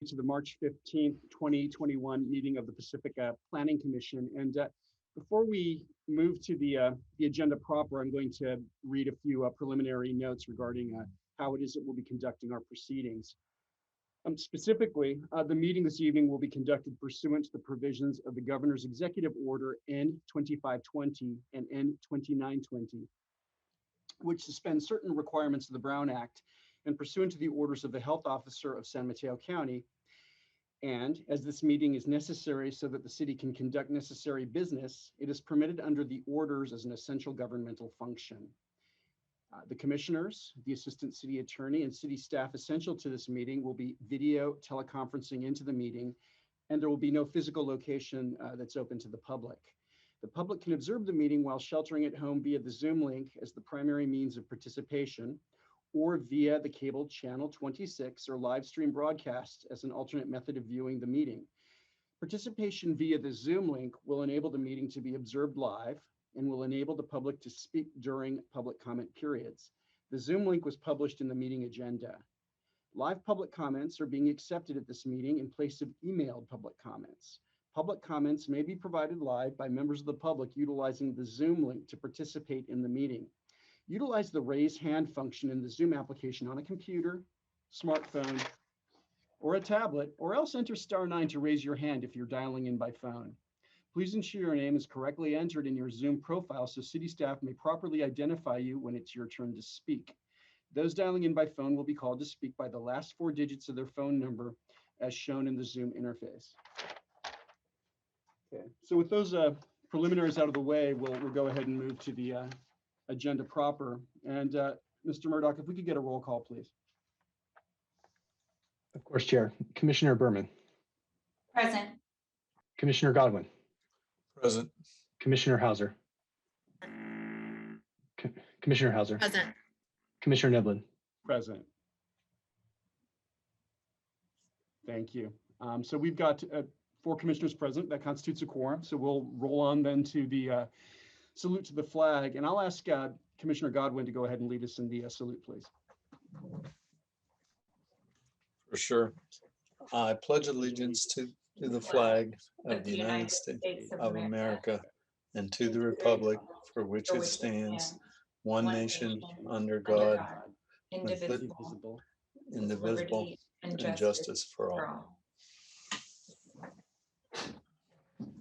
to the March 15th, 2021 meeting of the Pacifica Planning Commission. And before we move to the agenda proper, I'm going to read a few preliminary notes regarding how it is that we'll be conducting our proceedings. Specifically, the meeting this evening will be conducted pursuant to the provisions of the Governor's Executive Order N2520 and N2920, which suspends certain requirements of the Brown Act and pursuant to the orders of the Health Officer of San Mateo County. And as this meeting is necessary so that the city can conduct necessary business, it is permitted under the orders as an essential governmental function. The commissioners, the assistant city attorney, and city staff essential to this meeting will be video teleconferencing into the meeting, and there will be no physical location that's open to the public. The public can observe the meeting while sheltering at home via the Zoom link as the primary means of participation, or via the cable channel 26 or live stream broadcast as an alternate method of viewing the meeting. Participation via the Zoom link will enable the meeting to be observed live and will enable the public to speak during public comment periods. The Zoom link was published in the meeting agenda. Live public comments are being accepted at this meeting in place of emailed public comments. Public comments may be provided live by members of the public utilizing the Zoom link to participate in the meeting. Utilize the raise hand function in the Zoom application on a computer, smartphone, or a tablet, or else enter *9 to raise your hand if you're dialing in by phone. Please ensure your name is correctly entered in your Zoom profile so city staff may properly identify you when it's your turn to speak. Those dialing in by phone will be called to speak by the last 4 digits of their phone number as shown in the Zoom interface. Okay, so with those preliminaries out of the way, we'll go ahead and move to the agenda proper. And Mr. Murdoch, if we could get a roll call, please. Of course, Chair. Commissioner Berman. Present. Commissioner Godwin. Present. Commissioner Hauser. Commissioner Hauser. Present. Commissioner Niblin. Present. Thank you. So we've got 4 commissioners present. That constitutes a quorum. So we'll roll on then to the salute to the flag. And I'll ask Commissioner Godwin to go ahead and lead us in the salute, please. For sure. I pledge allegiance to the flag of the United States of America and to the republic for which it stands, one nation under God, indivisible, and justice for all.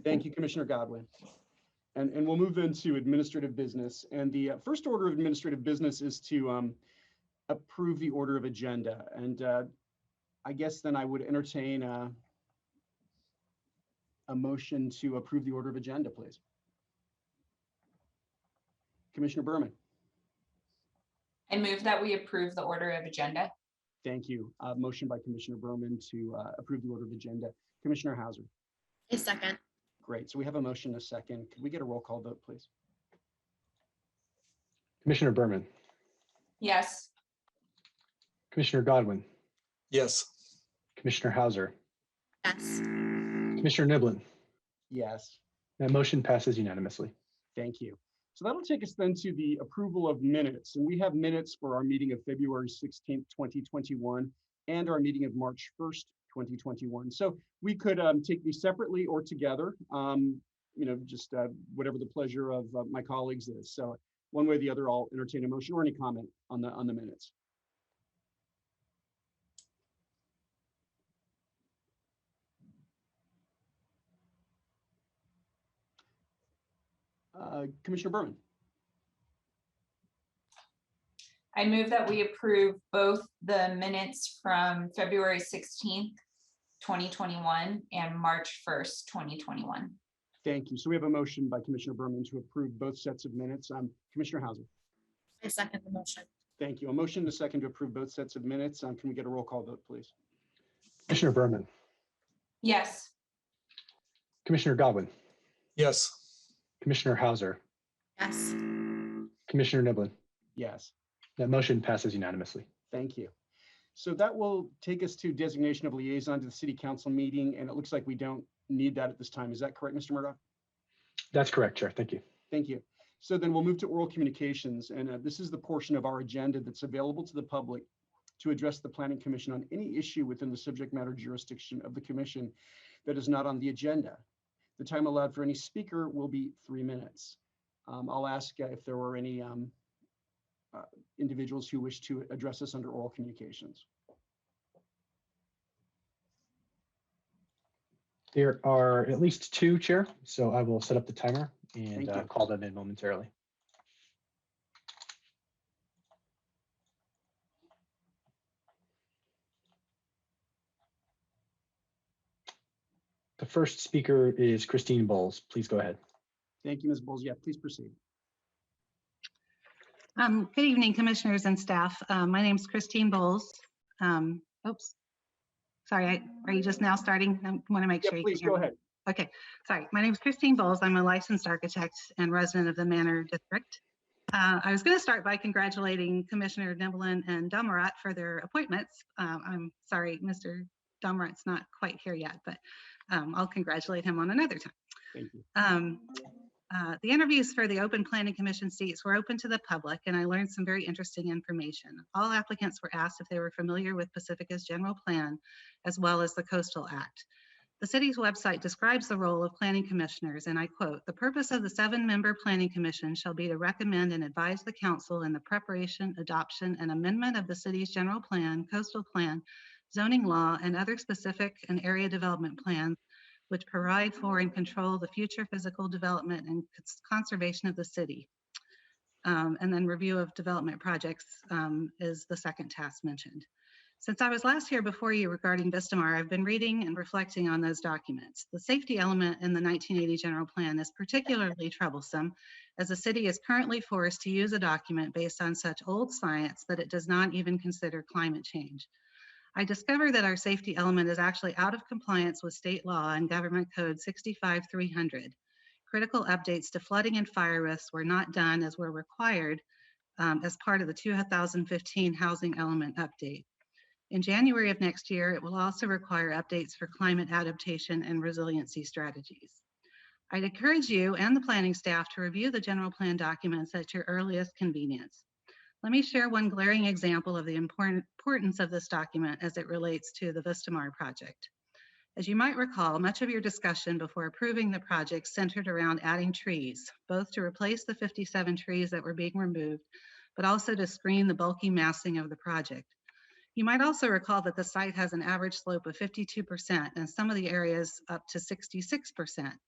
Thank you, Commissioner Godwin. And we'll move into administrative business. And the first order of administrative business is to approve the order of agenda. And I guess then I would entertain a motion to approve the order of agenda, please. Commissioner Berman. I move that we approve the order of agenda. Thank you. Motion by Commissioner Berman to approve the order of agenda. Commissioner Hauser. A second. Great. So we have a motion and a second. Could we get a roll call vote, please? Commissioner Berman. Yes. Commissioner Godwin. Yes. Commissioner Hauser. Yes. Commissioner Niblin. Yes. That motion passes unanimously. Thank you. So that'll take us then to the approval of minutes. And we have minutes for our meeting of February 16th, 2021, and our meeting of March 1st, 2021. So we could take these separately or together, just whatever the pleasure of my colleagues is. So one way or the other, I'll entertain a motion or any comment on the minutes. Commissioner Berman. I move that we approve both the minutes from February 16th, 2021 and March 1st, 2021. Thank you. So we have a motion by Commissioner Berman to approve both sets of minutes. Commissioner Hauser. I second the motion. Thank you. A motion and a second to approve both sets of minutes. Can we get a roll call vote, please? Commissioner Berman. Yes. Commissioner Godwin. Yes. Commissioner Hauser. Yes. Commissioner Niblin. Yes. That motion passes unanimously. Thank you. So that will take us to designation of liaison to the city council meeting, and it looks like we don't need that at this time. Is that correct, Mr. Murdoch? That's correct, Chair. Thank you. Thank you. So then we'll move to oral communications, and this is the portion of our agenda that's available to the public to address the Planning Commission on any issue within the subject matter jurisdiction of the commission that is not on the agenda. The time allowed for any speaker will be 3 minutes. I'll ask if there were any individuals who wish to address us under oral communications. There are at least 2, Chair, so I will set up the timer and Thank you. call them in momentarily. The first speaker is Christine Bowles. Please go ahead. Thank you, Ms. Bowles. Yeah, please proceed. Good evening, commissioners and staff. My name is Christine Bowles. Oops. Sorry, are you just now starting? I want to make Yeah, sure you please can hear go me. ahead. Okay, sorry. My name is Christine Bowles. I'm a licensed architect and resident of the Manor District. I was going to start by congratulating Commissioner Niblin and Dummerat for their appointments. I'm sorry, Mr. Dummerat's not quite here yet, but I'll congratulate him on another time. Thank you. The interviews for the open planning commission seats were open to the public, and I learned some very interesting information. All applicants were asked if they were familiar with Pacifica's general plan, as well as the Coastal Act. The city's website describes the role of planning commissioners, and I quote, "The purpose of the 7-member planning commission shall be to recommend and advise the council in the preparation, adoption, and amendment of the city's general plan, coastal plan, zoning law, and other specific and area development plans which provide for and control the future physical development and conservation of the city." And then review of development projects is the second task mentioned. Since I was last here before you regarding Vistamar, I've been reading and reflecting on those documents. The safety element in the 1980 general plan is particularly troublesome, as the city is currently forced to use a document based on such old science that it does not even consider climate change. I discovered that our safety element is actually out of compliance with state law and Government Code 65300. Critical updates to flooding and fire risks were not done as were required as part of the 2015 housing element update. In January of next year, it will also require updates for climate adaptation and resiliency strategies. I'd encourage you and the planning staff to review the general plan documents at your earliest convenience. Let me share one glaring example of the importance of this document as it relates to the Vistamar project. As you might recall, much of your discussion before approving the project centered around adding trees, both to replace the 57 trees that were being removed, but also to screen the bulky massing of the project. You might also recall that the site has an average slope of 52% and some of the areas up to 66%.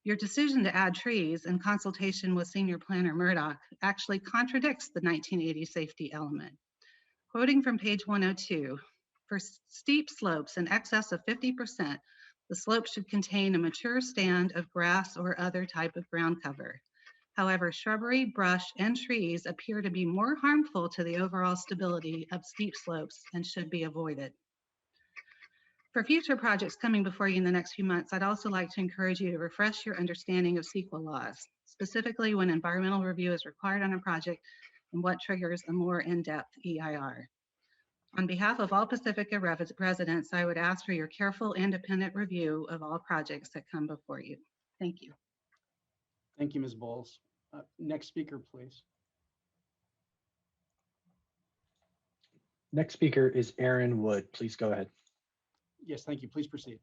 Your decision to add trees in consultation with Senior Planner Murdoch actually contradicts the 1980 safety element. Quoting from page 102, "For steep slopes in excess of 50%, the slope should contain a mature stand of grass or other type of ground cover. However, shrubbery, brush, and trees appear to be more harmful to the overall stability of steep slopes and should be avoided." For future projects coming before you in the next few months, I'd also like to encourage you to refresh your understanding of CEQA laws, specifically when environmental review is required on a project and what triggers a more in-depth EIR. On behalf of all Pacifica residents, I would ask for your careful, independent review of all projects that come before you. Thank you. Thank you, Ms. Bowles. Next speaker, please. Next speaker is Aaron Wood. Please go ahead. Yes, thank you. Please proceed.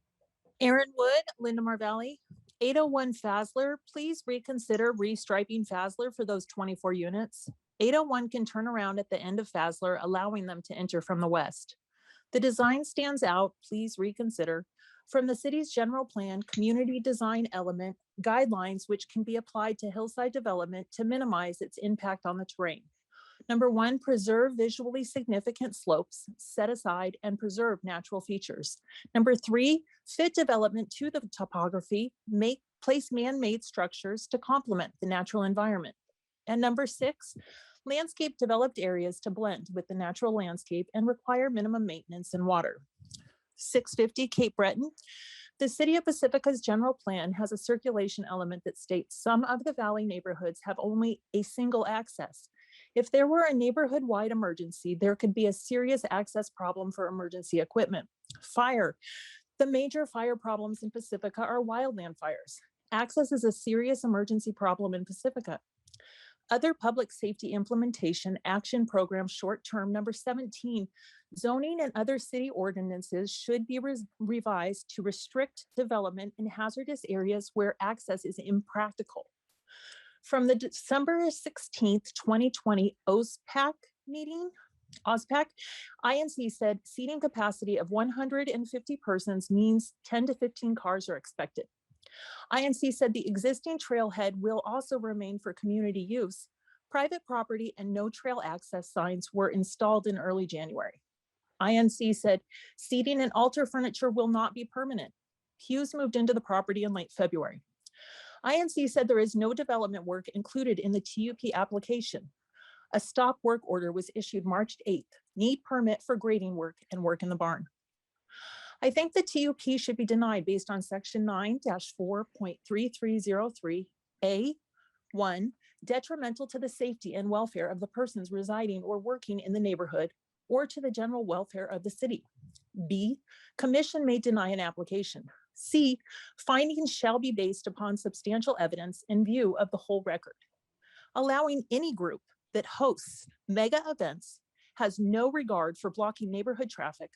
Aaron Wood, Lindemar Valley. 801 Fazler, please reconsider restriping Fazler for those 24 units. 801 can turn around at the end of Fazler, allowing them to enter from the west. The design stands out, please reconsider, from the city's general plan, community design element, guidelines which can be applied to hillside development to minimize its impact on the terrain. Number 1, preserve visually significant slopes, set aside and preserve natural features. Number 3, fit development to the topography, place man-made structures to complement the natural environment. And number 6, landscape developed areas to blend with the natural landscape and require minimum maintenance and water. 650 Cape Breton. The City of Pacifica's general plan has a circulation element that states some of the valley neighborhoods have only a single access. If there were a neighborhood-wide emergency, there could be a serious access problem for emergency equipment. Fire. The major fire problems in Pacifica are wildland fires. Access is a serious emergency problem in Pacifica. Other Public Safety Implementation Action Program Short Term number 17, zoning and other city ordinances should be revised to restrict development in hazardous areas where access is impractical. From the December 16th, 2020 OSPAC meeting, INC said seating capacity of 150 persons means 10 to 15 cars are expected. INC said the existing trailhead will also remain for community use. Private property and no trail access signs were installed in early January. INC said seating and altar furniture will not be permanent. Pews moved into the property in late February. INC said there is no development work included in the TUP application. A stop work order was issued March 8th. Need permit for grading work and work in the barn. I think the TUP should be denied based on section 9-4.3303A1, detrimental to the safety and welfare of the persons residing or working in the neighborhood or to the general welfare of the city. B, commission may deny an application. C, findings shall be based upon substantial evidence in view of the whole record. Allowing any group that hosts mega events, has no regard for blocking neighborhood traffic,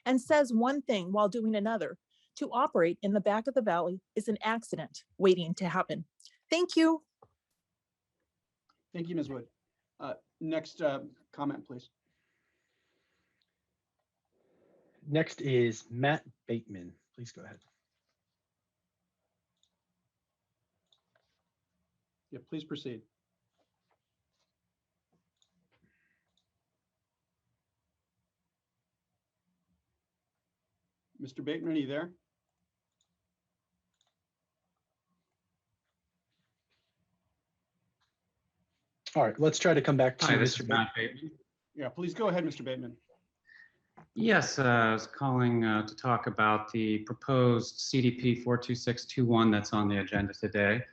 and says one thing while doing another to operate in the back of the valley is an accident waiting to happen. Thank you. Thank you, Ms. Wood. Next comment, please. Next is Matt Bateman. Please go ahead. Yeah, please proceed. Mr. Bateman, are you there? All right, let's try to come back to Hi, this Mr. is Matt Bateman. Yeah, please go ahead, Mr. Bateman. Yes, I was calling to talk about the proposed CDP 42621 that's on the agenda today.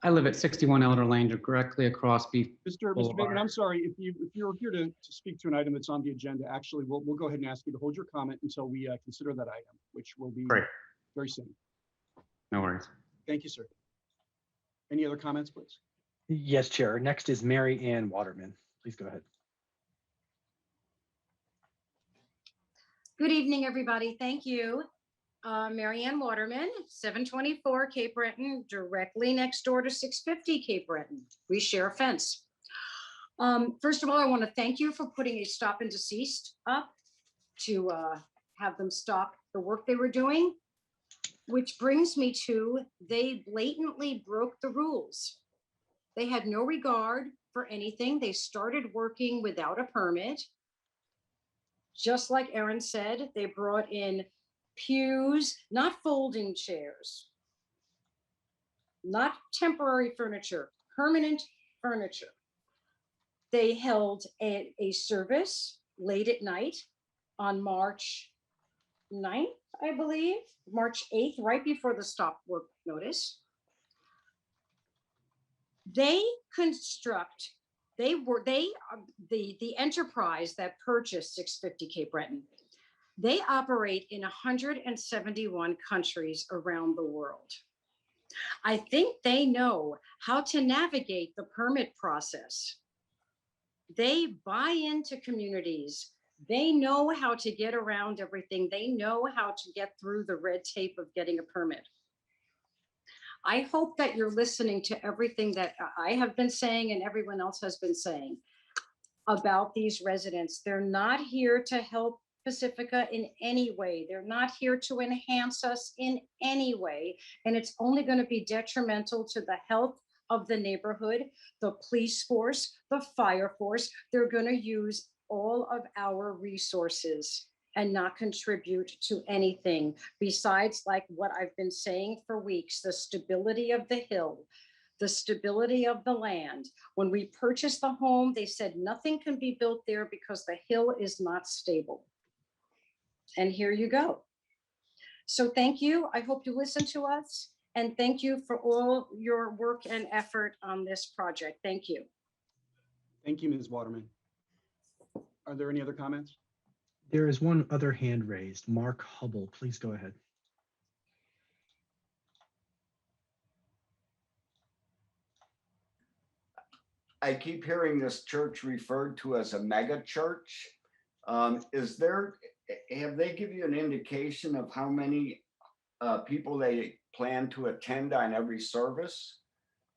I live at 61 Elder Lane, directly across Beef Mr. Bateman, I'm sorry, if you're here to speak to an item that's on the agenda, actually, we'll go ahead and ask you to hold your comment until we consider that item, which will be Great. very soon. No worries. Thank you, sir. Any other comments, please? Yes, Chair. Next is Mary Ann Waterman. Please go ahead. Good evening, everybody. Thank you. Mary Ann Waterman, 724 Cape Breton, directly next door to 650 Cape Breton. We share a fence. First of all, I want to thank you for putting a stop and desist up to have them stop the work they were doing, which brings me to they blatantly broke the rules. They had no regard for anything. They started working without a permit. Just like Erin said, they brought in pews, not folding chairs, not temporary furniture, permanent furniture. They held a service late at night on March 9th, I believe, March 8th, right before the stop work notice. They construct, the enterprise that purchased 650 Cape Breton, they operate in 171 countries around the world. I think they know how to navigate the permit process. They buy into communities. They know how to get around everything. They know how to get through the red tape of getting a permit. I hope that you're listening to everything that I have been saying and everyone else has been saying about these residents. They're not here to help Pacifica in any way. They're not here to enhance us in any way. And it's only going to be detrimental to the health of the neighborhood, the police force, the fire force. They're going to use all of our resources and not contribute to anything besides, like what I've been saying for weeks, the stability of the hill, the stability of the land. When we purchased the home, they said nothing can be built there because the hill is not stable. And here you go. So thank you. I hope you listen to us. And thank you for all your work and effort on this project. Thank you. Thank you, Ms. Waterman. Are there any other comments? There is one other hand raised. Mark Hubble, please go ahead. I keep hearing this church referred to as a mega church. Is there, have they give you an indication of how many people they plan to attend on every service?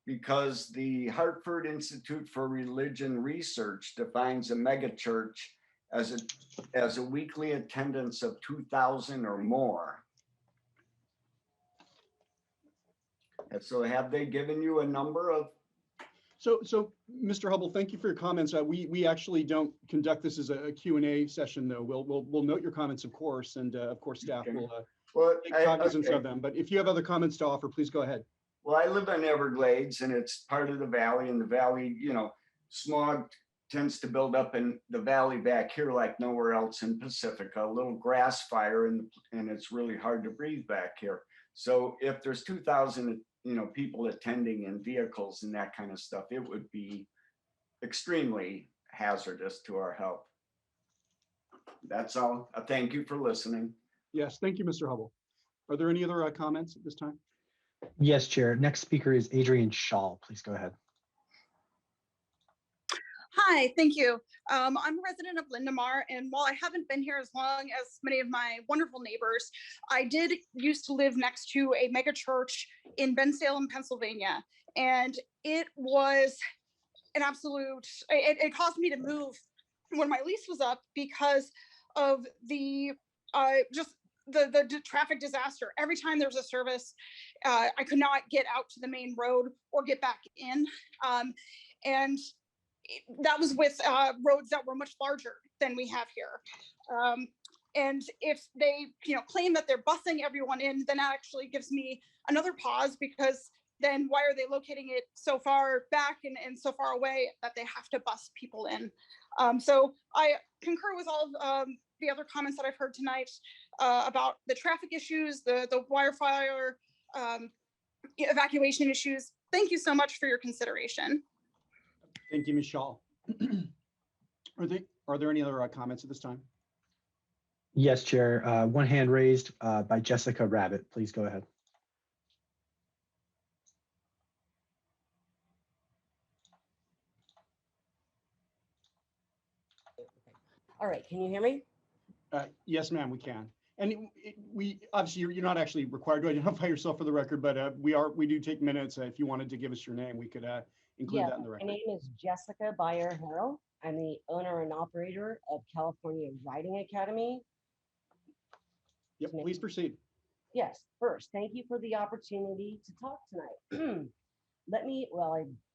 Because the Hartford Institute for Religion Research defines a megachurch as a weekly attendance of 2,000 or more. And so have they given you a number of? So Mr. Hubble, thank you for your comments. We actually don't conduct this as a Q&A session, though. We'll note your comments, of course, and of course, staff Okay. will take cognizance okay. of them. But if you have other comments to offer, please go ahead. Well, I live in Everglades and it's part of the valley, and the valley, you know, smog tends to build up in the valley back here like nowhere else in Pacifica, a little grass fire, and it's really hard to breathe back here. So if there's 2,000, you know, people attending in vehicles and that kind of stuff, it would be extremely hazardous to our health. That's all. Thank you for listening. Yes, thank you, Mr. Hubble. Are there any other comments at this time? Yes, Chair. Next speaker is Adrian Shaw. Please go ahead. Hi, thank you. I'm a resident of Lindemar, and while I haven't been here as long as many of my wonderful neighbors, I did used to live next to a mega church in Bensalem, Pennsylvania, and it was an absolute, it caused me to move when my lease was up because of the just the traffic disaster. Every time there was a service, I could not get out to the main road or get back in. And that was with roads that were much larger than we have here. And if they, claim that they're busing everyone in, then that actually gives me another pause, because then why are they locating it so far back and so far away that they have to bus people in? So I concur with all of the other comments that I've heard tonight about the traffic issues, the wildfire evacuation issues. Thank you so much for your consideration. Thank you, Ms. Shaw. Are there any other comments at this time? Yes, Chair. One hand raised by Jessica Rabbit. Please go ahead. All right, can you hear me? Yes, ma'am, we can. And we obviously you're not actually required to identify yourself for the record, but we do take minutes. If you wanted to give us your name, we could include that in the record. My name is Jessica Bayer Harrell. I'm the owner and operator of California Riding Academy. Yep, please proceed. Yes, first, thank you for the opportunity to talk tonight.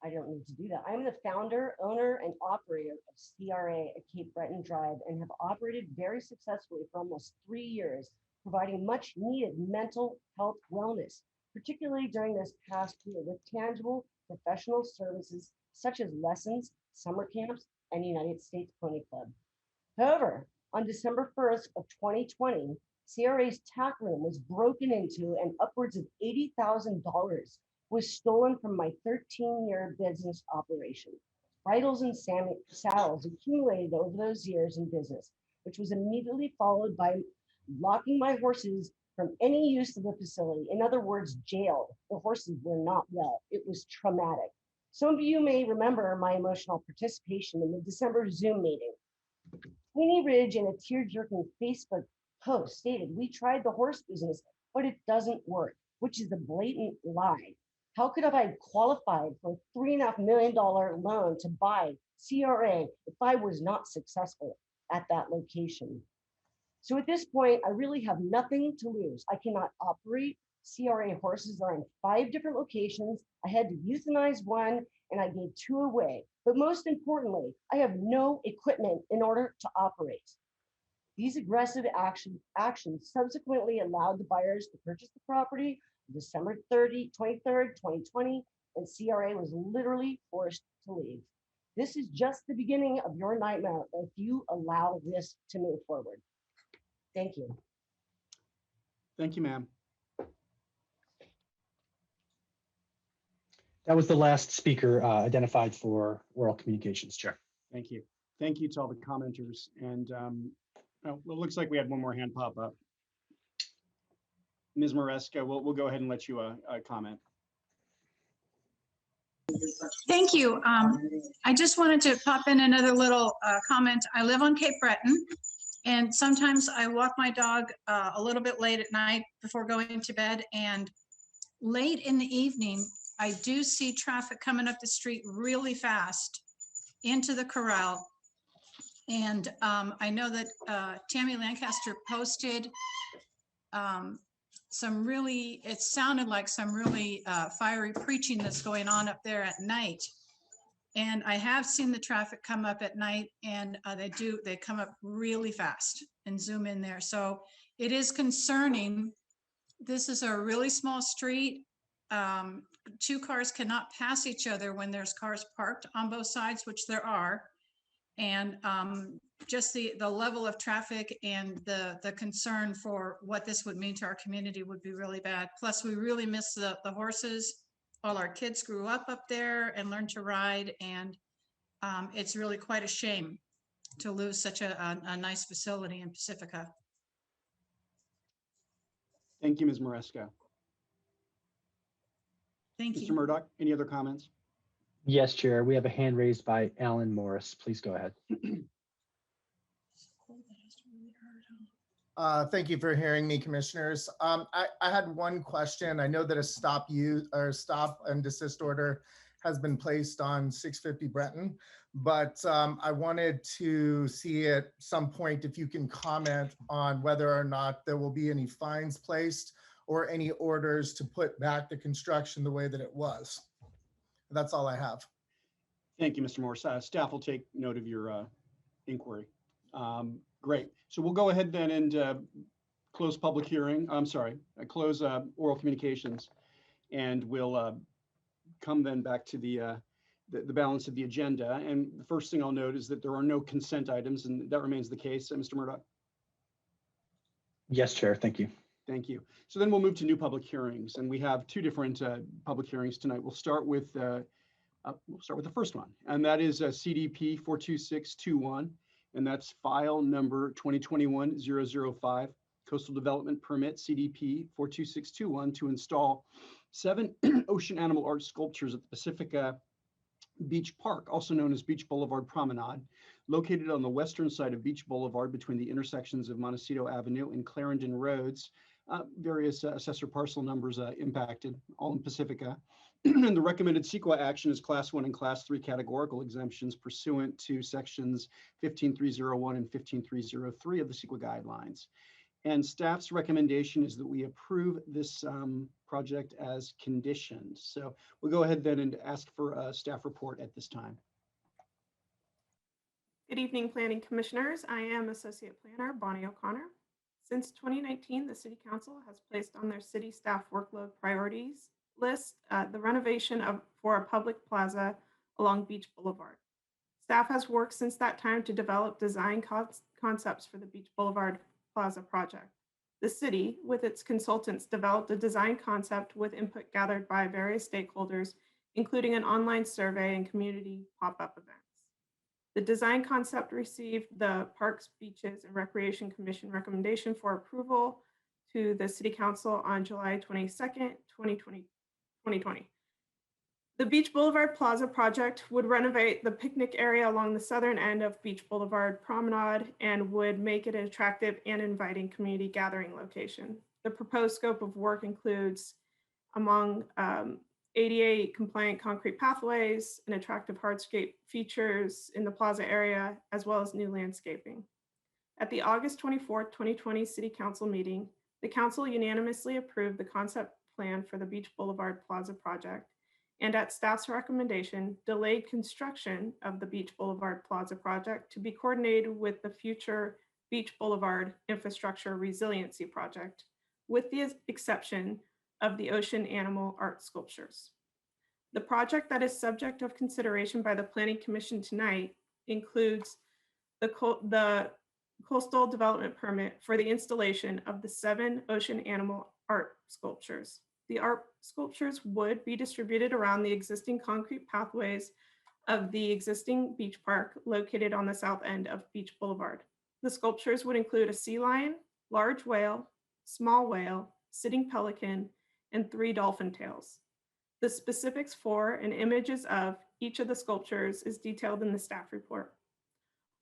I don't need to do that. I'm the founder, owner, and operator of CRA at Cape Breton Drive, and have operated very successfully for almost 3 years, providing much needed mental health wellness, particularly during this past year, with tangible professional services such as lessons, summer camps, and United States Pony Club. However, on December 1st of 2020, CRA's tack room was broken into and upwards of $80,000 was stolen from my 13-year business operation. Bridles and saddles accumulated over those years in business, which was immediately followed by locking my horses from any use of the facility. In other words, jailed. The horses were not well. It was traumatic. Some of you may remember my emotional participation in the December Zoom meeting. Queenie Ridge, in a tear-jerking Facebook post, stated, "We tried the horse business, but it doesn't work," which is a blatant lie. How could I have qualified for a $3.5 million loan to buy CRA if I was not successful at that location? So at this point, I really have nothing to lose. I cannot operate. CRA horses are in 5 different locations. I had to euthanize one and I gave 2 away. But most importantly, I have no equipment in order to operate. These aggressive actions subsequently allowed the buyers to purchase the property December 23rd, 2020, and CRA was literally forced to leave. This is just the beginning of your nightmare if you allow this to move forward. Thank you. Thank you, ma'am. That was the last speaker identified for oral communications, Chair. Thank you. Thank you to all the commenters. And well, it looks like we had one more hand pop up. Ms. Maresca, we'll go ahead and let you comment. Thank you. I just wanted to pop in another little comment. I live on Cape Breton, and sometimes I walk my dog a little bit late at night before going to bed, and late in the evening, I do see traffic coming up the street really fast into the corral. And I know that Tammy Lancaster posted it sounded like some really fiery preaching that's going on up there at night. And I have seen the traffic come up at night, and they come up really fast and zoom in there. So it is concerning. This is a really small street. Two cars cannot pass each other when there's cars parked on both sides, which there are. And just the level of traffic and the concern for what this would mean to our community would be really bad. Plus, we really miss the horses. All our kids grew up there and learned to ride, and it's really quite a shame to lose such a nice facility in Pacifica. Thank you, Ms. Maresca. Thank Mr. you. Murdoch, any other comments? Yes, Chair. We have a hand raised by Alan Morris. Please go ahead. Thank you for hearing me, commissioners. I had one question. I know that a stop and desist order has been placed on 650 Breton, but I wanted to see at some point if you can comment on whether or not there will be any fines placed or any orders to put back the construction the way that it was. That's all I have. Thank you, Mr. Morris. Staff will take note of your inquiry. Great. So we'll go ahead then and close public hearing. I'm sorry, close oral communications, and we'll come then back to the balance of the agenda. And the first thing I'll note is that there are no consent items, and that remains the case. Mr. Murdoch? Yes, Chair. Thank you. Thank you. So then we'll move to new public hearings, and we have two different public hearings tonight. We'll start with the first one, and that is CDP 42621, and that's file number 2021-005, Coastal Development Permit CDP 42621 to install 7 ocean animal art sculptures at the Pacifica Beach Park, also known as Beach Boulevard Promenade, located on the western side of Beach Boulevard between the intersections of Montecito Avenue and Clarendon Roads. Various assessor parcel numbers impacted, all in Pacifica. And the recommended CEQA action is Class 1 and Class 3 categorical exemptions pursuant to sections 15301 and 15303 of the CEQA guidelines. And staff's recommendation is that we approve this project as conditioned. So we'll go ahead then and ask for a staff report at this time. Good evening, Planning Commissioners. I am Associate Planner Bonnie O'Connor. Since 2019, the City Council has placed on their city staff workload priorities list the renovation for a public plaza along Beach Boulevard. Staff has worked since that time to develop design concepts for the Beach Boulevard Plaza project. The city, with its consultants, developed a design concept with input gathered by various stakeholders, including an online survey and community pop-up events. The design concept received the Parks, Beaches, and Recreation Commission recommendation for approval to the City Council on July 22nd, 2020. The Beach Boulevard Plaza project would renovate the picnic area along the southern end of Beach Boulevard Promenade and would make it an attractive and inviting community gathering location. The proposed scope of work includes, among ADA compliant concrete pathways and attractive hardscape features in the plaza area, as well as new landscaping. At the August 24th, 2020 City Council meeting, the council unanimously approved the concept plan for the Beach Boulevard Plaza project, and at staff's recommendation, delayed construction of the Beach Boulevard Plaza project to be coordinated with the future Beach Boulevard Infrastructure Resiliency Project, with the exception of the ocean animal art sculptures. The project that is subject of consideration by the Planning Commission tonight includes the Coastal Development Permit for the installation of the 7 ocean animal art sculptures. The art sculptures would be distributed around the existing concrete pathways of the existing beach park located on the south end of Beach Boulevard. The sculptures would include a sea lion, large whale, small whale, sitting pelican, and 3 dolphin tails. The specifics for and images of each of the sculptures is detailed in the staff report.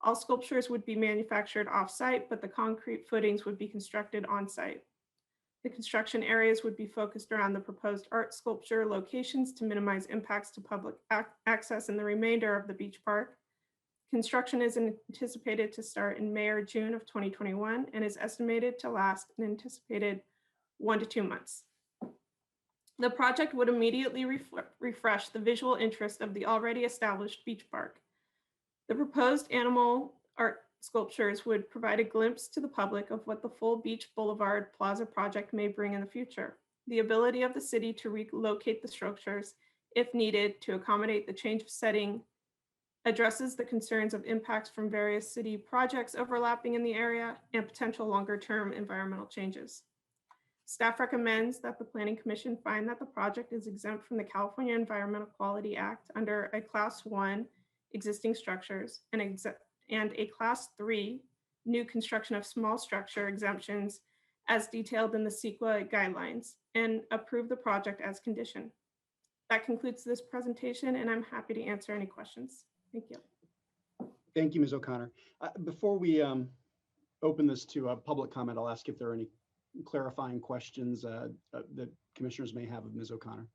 All sculptures would be manufactured off-site, but the concrete footings would be constructed on-site. The construction areas would be focused around the proposed art sculpture locations to minimize impacts to public access in the remainder of the beach park. Construction is anticipated to start in May or June of 2021 and is estimated to last an anticipated 1 to 2 months. The project would immediately refresh the visual interest of the already established beach park. The proposed animal art sculptures would provide a glimpse to the public of what the full Beach Boulevard Plaza project may bring in the future. The ability of the city to relocate the structures, if needed, to accommodate the change of setting addresses the concerns of impacts from various city projects overlapping in the area and potential longer-term environmental changes. Staff recommends that the Planning Commission find that the project is exempt from the California Environmental Quality Act under a Class 1 existing structures and a Class 3 new construction of small structure exemptions as detailed in the CEQA guidelines, and approve the project as conditioned. That concludes this presentation, and I'm happy to answer any questions. Thank you. Thank you, Ms. O'Connor. Before we open this to a public comment, I'll ask if there are any clarifying questions that commissioners may have of Ms. O'Connor.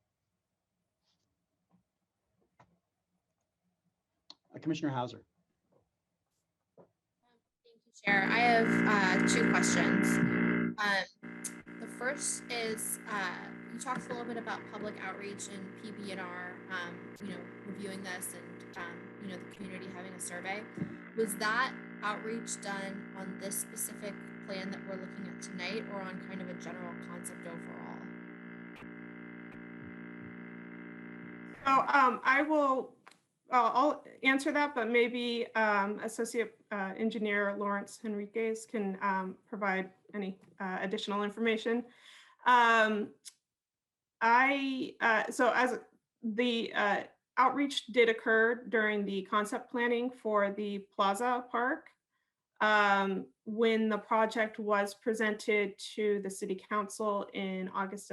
Commissioner Hauser. Thank you, Chair. I have 2 questions. The first is you talked a little bit about public outreach and PB&R, reviewing this and the community having a survey. Was that outreach done on this specific plan that we're looking at tonight, or on kind of a general concept overall? So I'll answer that, but maybe Associate Engineer Lawrence Henriquez can provide any additional information. So as the outreach did occur during the concept planning for the Plaza Park, when the project was presented to the City Council in August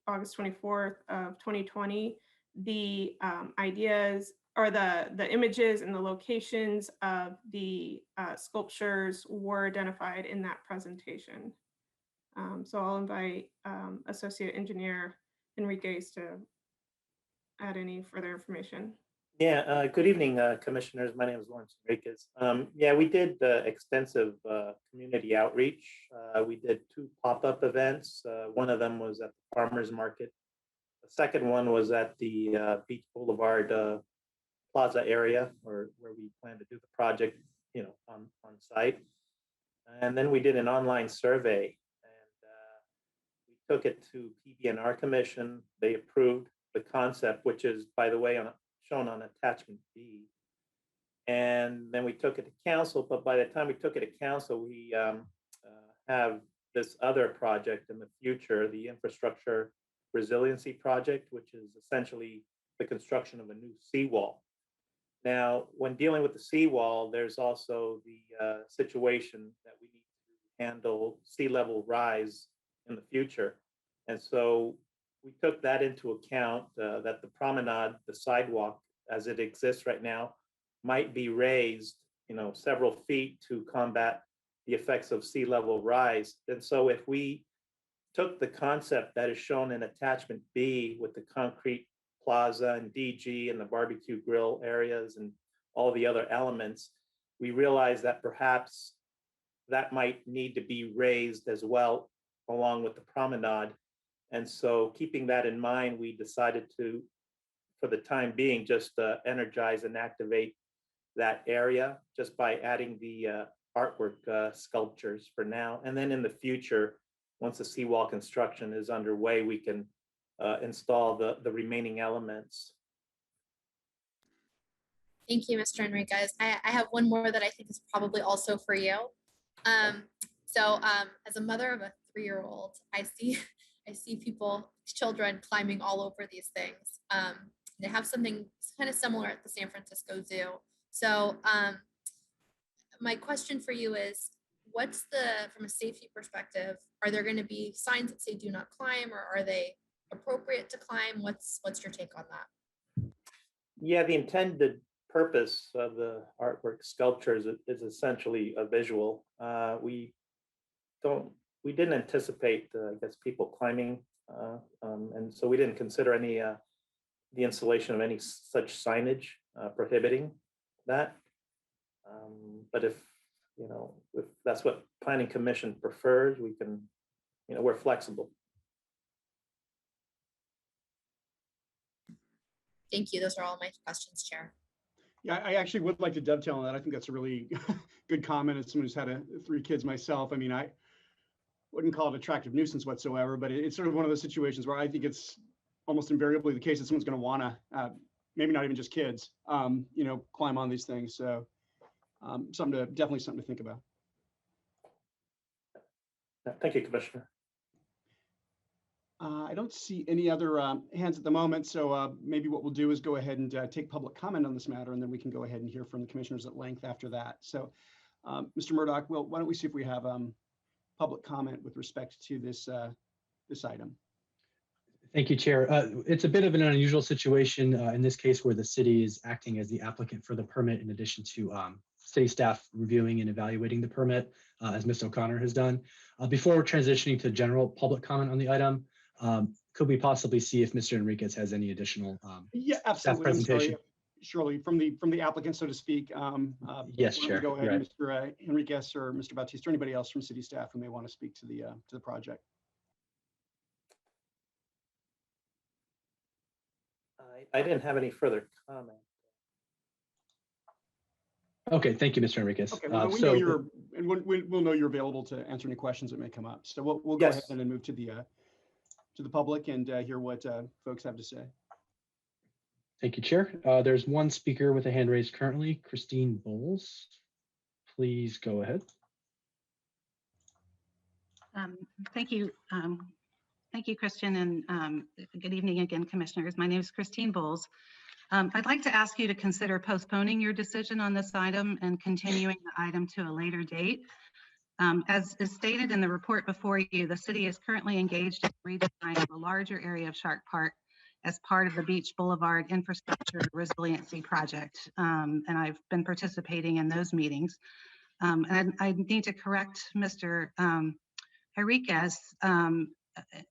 24th of 2020, the ideas or the images and the locations of the sculptures were identified in that presentation. So I'll invite Associate Engineer Enriquez to add any further information. Yeah, good evening, commissioners. My name is Lawrence Enriquez. Yeah, we did extensive community outreach. We did 2 pop-up events. One of them was at the farmers market. The second one was at the Beach Boulevard Plaza area, where we plan to do the project, on site. And then we did an online survey, and we took it to PB&R Commission. They approved the concept, which is, by the way, shown on attachment B. And then we took it to council, but by the time we took it to council, we have this other project in the future, the infrastructure resiliency project, which is essentially the construction of a new seawall. Now, when dealing with the seawall, there's also the situation that we need to handle sea level rise in the future. And so we took that into account, that the promenade, the sidewalk as it exists right now, might be raised, several feet to combat the effects of sea level rise. And so if we took the concept that is shown in attachment B with the concrete plaza and DG and the barbecue grill areas and all the other elements, we realized that perhaps that might need to be raised as well along with the promenade. And so keeping that in mind, we decided to, for the time being, just energize and activate that area just by adding the artwork sculptures for now. And then in the future, once the seawall construction is underway, we can install the remaining elements. Thank you, Mr. Enriquez. I have one more that I think is probably also for you. As a mother of a 3-year-old, I see children climbing all over these things. They have something kind of similar at the San Francisco Zoo. So my question for you is, from a safety perspective, are there going to be signs that say do not climb, or are they appropriate to climb? What's your take on that? Yeah, the intended purpose of the artwork sculptures is essentially a visual. We didn't anticipate, I guess, people climbing, and so we didn't consider any the installation of any such signage prohibiting that. But if that's what Planning Commission prefers, we can, we're flexible. Thank you. Those are all my questions, Chair. Yeah, I actually would like to dovetail on that. I think that's a really good comment as someone who's had 3 kids myself. I mean, I wouldn't call it attractive nuisance whatsoever, but it's sort of one of those situations where I think it's almost invariably the case that someone's going to want to, maybe not even just kids, climb on these things. So definitely something to think about. Thank you, Commissioner. I don't see any other hands at the moment, so maybe what we'll do is go ahead and take public comment on this matter, and then we can go ahead and hear from the commissioners at length after that. So, Mr. Murdoch, why don't we see if we have public comment with respect to this this item? Thank you, Chair. It's a bit of an unusual situation in this case where the city is acting as the applicant for the permit in addition to city staff reviewing and evaluating the permit, as Ms. O'Connor has done. Before transitioning to general public comment on the item, could we possibly see if Mr. Enriquez has any additional Yeah, absolutely. staff presentation? Surely, from the applicant, so to speak. Yes, Chair. Go ahead, Right. Mr. Enriquez or Mr. Bautista, or anybody else from city staff who may want to speak to the project. I didn't have any further comment. Okay, thank you, Mr. Enriquez. Okay, well, we know you're, and we'll know you're available to answer any questions that may come up. So we'll go ahead and move to the public and hear what folks have to say. Thank you, Chair. There's one speaker with a hand raised currently, Christine Bowles. Please go ahead. Thank you. Thank you, Christian, and good evening again, commissioners. My name is Christine Bowles. I'd like to ask you to consider postponing your decision on this item and continuing the item to a later date. As is stated in the report before you, the city is currently engaged in redesign of a larger area of Shark Park as part of the Beach Boulevard Infrastructure Resiliency Project. And I've been participating in those meetings. And I need to correct Mr. Enriquez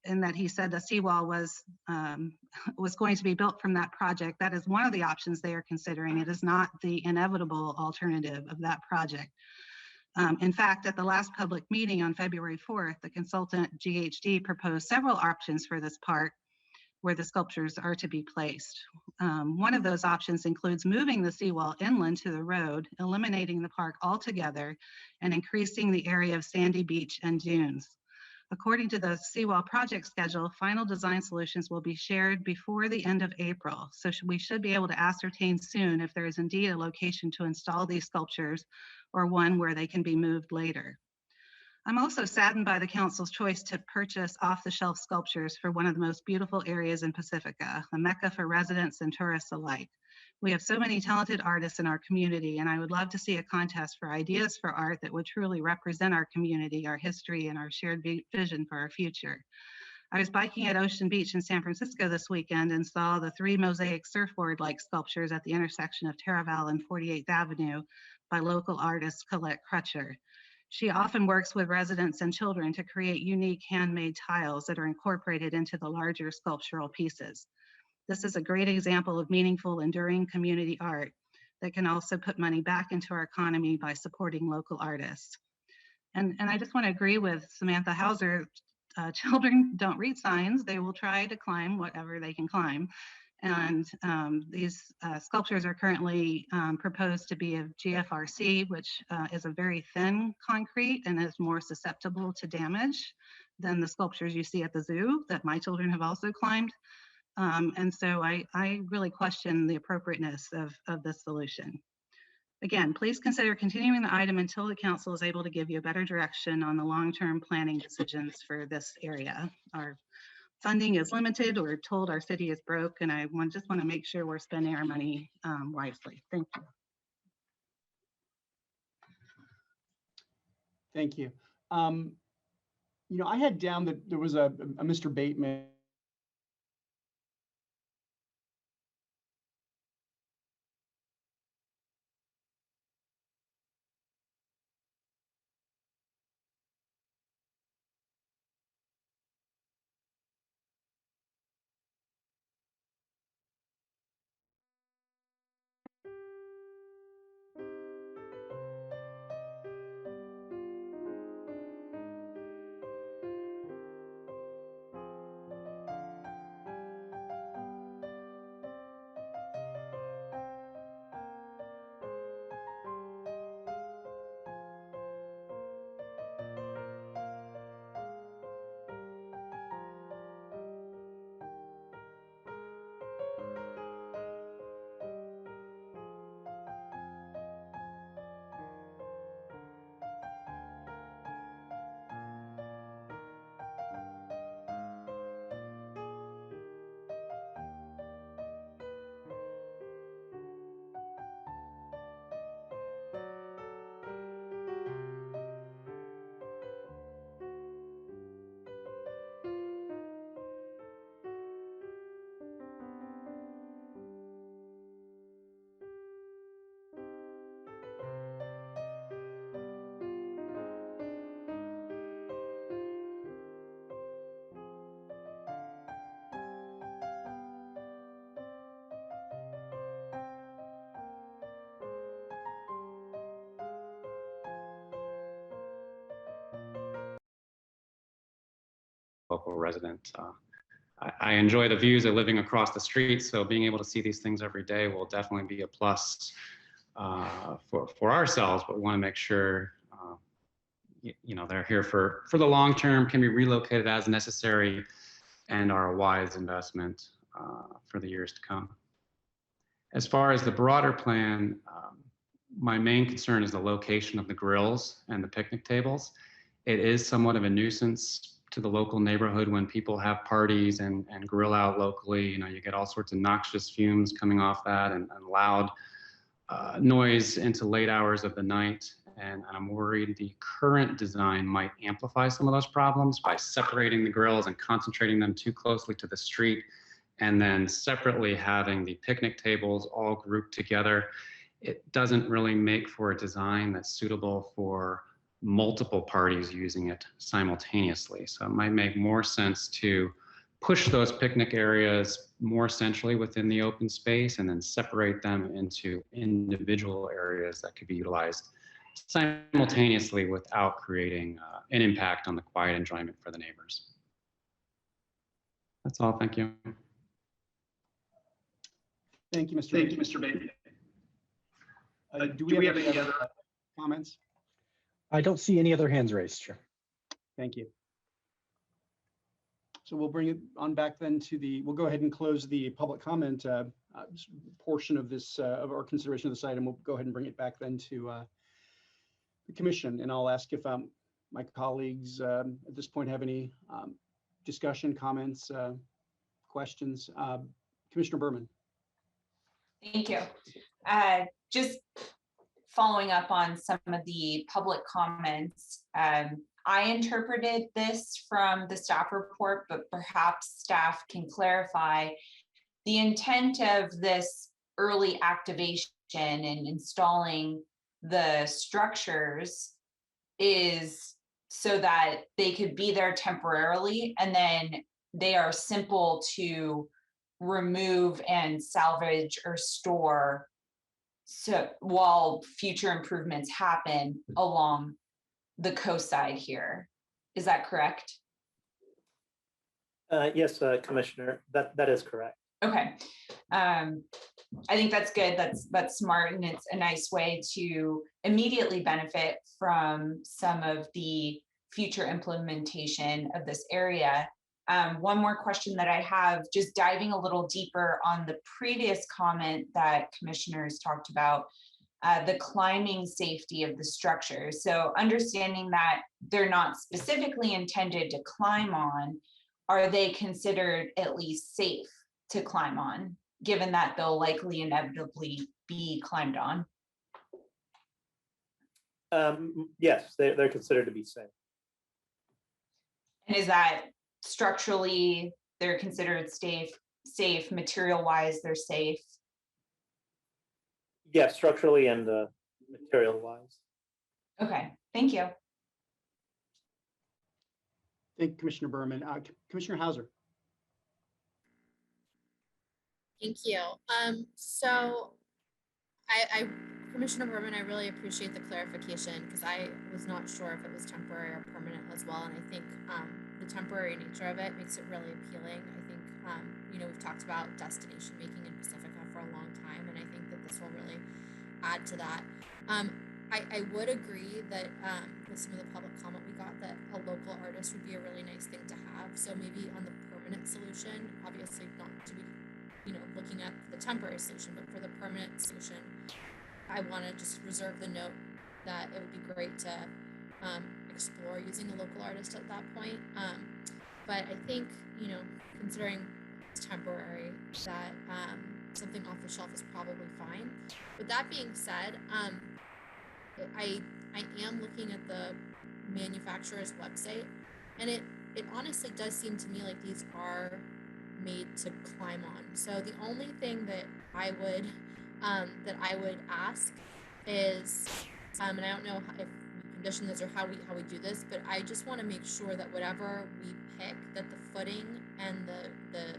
in that he said the seawall was going to be built from that project. That is one of the options they are considering. It is not the inevitable alternative of that project. In fact, at the last public meeting on February 4th, the consultant GHD proposed several options for this park where the sculptures are to be placed. One of those options includes moving the seawall inland to the road, eliminating the park altogether, and increasing the area of sandy beach and dunes. According to the seawall project schedule, final design solutions will be shared before the end of April. So we should be able to ascertain soon if there is indeed a location to install these sculptures or one where they can be moved later. I'm also saddened by the council's choice to purchase off-the-shelf sculptures for one of the most beautiful areas in Pacifica, a mecca for residents and tourists alike. We have so many talented artists in our community, and I would love to see a contest for ideas for art that would truly represent our community, our history, and our shared vision for our future. I was biking at Ocean Beach in San Francisco this weekend and saw the 3 mosaic surfboard-like sculptures at the intersection of Taraval and 48th Avenue by local artist Colette Crutcher. She often works with residents and children to create unique handmade tiles that are incorporated into the larger sculptural pieces. This is a great example of meaningful, enduring community art that can also put money back into our economy by supporting local artists. And I just want to agree with Samantha Hauser, children don't read signs. They will try to climb whatever they can climb. And these sculptures are currently proposed to be of GFRC, which is a very thin concrete and is more susceptible to damage than the sculptures you see at the zoo that my children have also climbed. And so I really question the appropriateness of this solution. Again, please consider continuing the item until the council is able to give you a better direction on the long-term planning decisions for this area. Our funding is limited. We're told our city is broke, and I just want to make sure we're spending our money wisely. Thank you. Thank you. I had down that there was a Mr. Bateman local resident. I enjoy the views of living across the street, so being able to see these things every day will definitely be a plus for ourselves, but we want to make sure they're here for the long term, can be relocated as necessary, and are a wise investment for the years to come. As far as the broader plan, my main concern is the location of the grills and the picnic tables. It is somewhat of a nuisance to the local neighborhood when people have parties and grill out locally. You get all sorts of noxious fumes coming off that and loud noise into late hours of the night. And I'm worried the current design might amplify some of those problems by separating the grills and concentrating them too closely to the street, and then separately having the picnic tables all grouped together. It doesn't really make for a design that's suitable for multiple parties using it simultaneously. So it might make more sense to push those picnic areas more centrally within the open space and then separate them into individual areas that could be utilized simultaneously without creating an impact on the quiet enjoyment for the neighbors. That's all. Thank you. Thank you, Mr. Thank you, Mr. Bailey. Do we have any other comments? I don't see any other hands raised, Chair. Thank you. So we'll bring it on back then to we'll go ahead and close the public comment portion of this, of our consideration of this item. We'll go ahead and bring it back then to the commission. And I'll ask if my colleagues at this point have any discussion, comments, questions. Commissioner Berman. Thank you. Just following up on some of the public comments, I interpreted this from the staff report, but perhaps staff can clarify. The intent of this early activation and installing the structures is so that they could be there temporarily, and then they are simple to remove and salvage or store, so while future improvements happen along the coast side here. Is that correct? Yes, Commissioner, that is correct. Okay. I think that's good. That's smart, and it's a nice way to immediately benefit from some of the future implementation of this area. One more question that I have, just diving a little deeper on the previous comment that commissioners talked about, the climbing safety of the structure. So understanding that they're not specifically intended to climb on, are they considered at least safe to climb on, given that they'll likely inevitably be climbed on? Yes, they're considered to be safe. And is that structurally they're considered safe, material-wise they're safe? Yes, structurally and material-wise. Okay, thank you. Thank you, Commissioner Berman. Commissioner Hauser. Thank you. So Commissioner Berman, I really appreciate the clarification because I was not sure if it was temporary or permanent as well. And I think the temporary nature of it makes it really appealing. I think, we've talked about destination making in Pacifica for a long time, and I think that this will really add to that. I would agree that with some of the public comment we got, that a local artist would be a really nice thing to have. So maybe on the permanent solution, obviously not to be, looking at the temporary solution, but for the permanent solution, I want to just reserve the note that it would be great to explore using a local artist at that point. But I think, considering it's temporary, that something off the shelf is probably fine. With that being said, I am looking at the manufacturer's website, and it honestly does seem to me like these are made to climb on. So the only thing that I would ask is, and I don't know if we condition this or how we do this, but I just want to make sure that whatever we pick, that the footing and the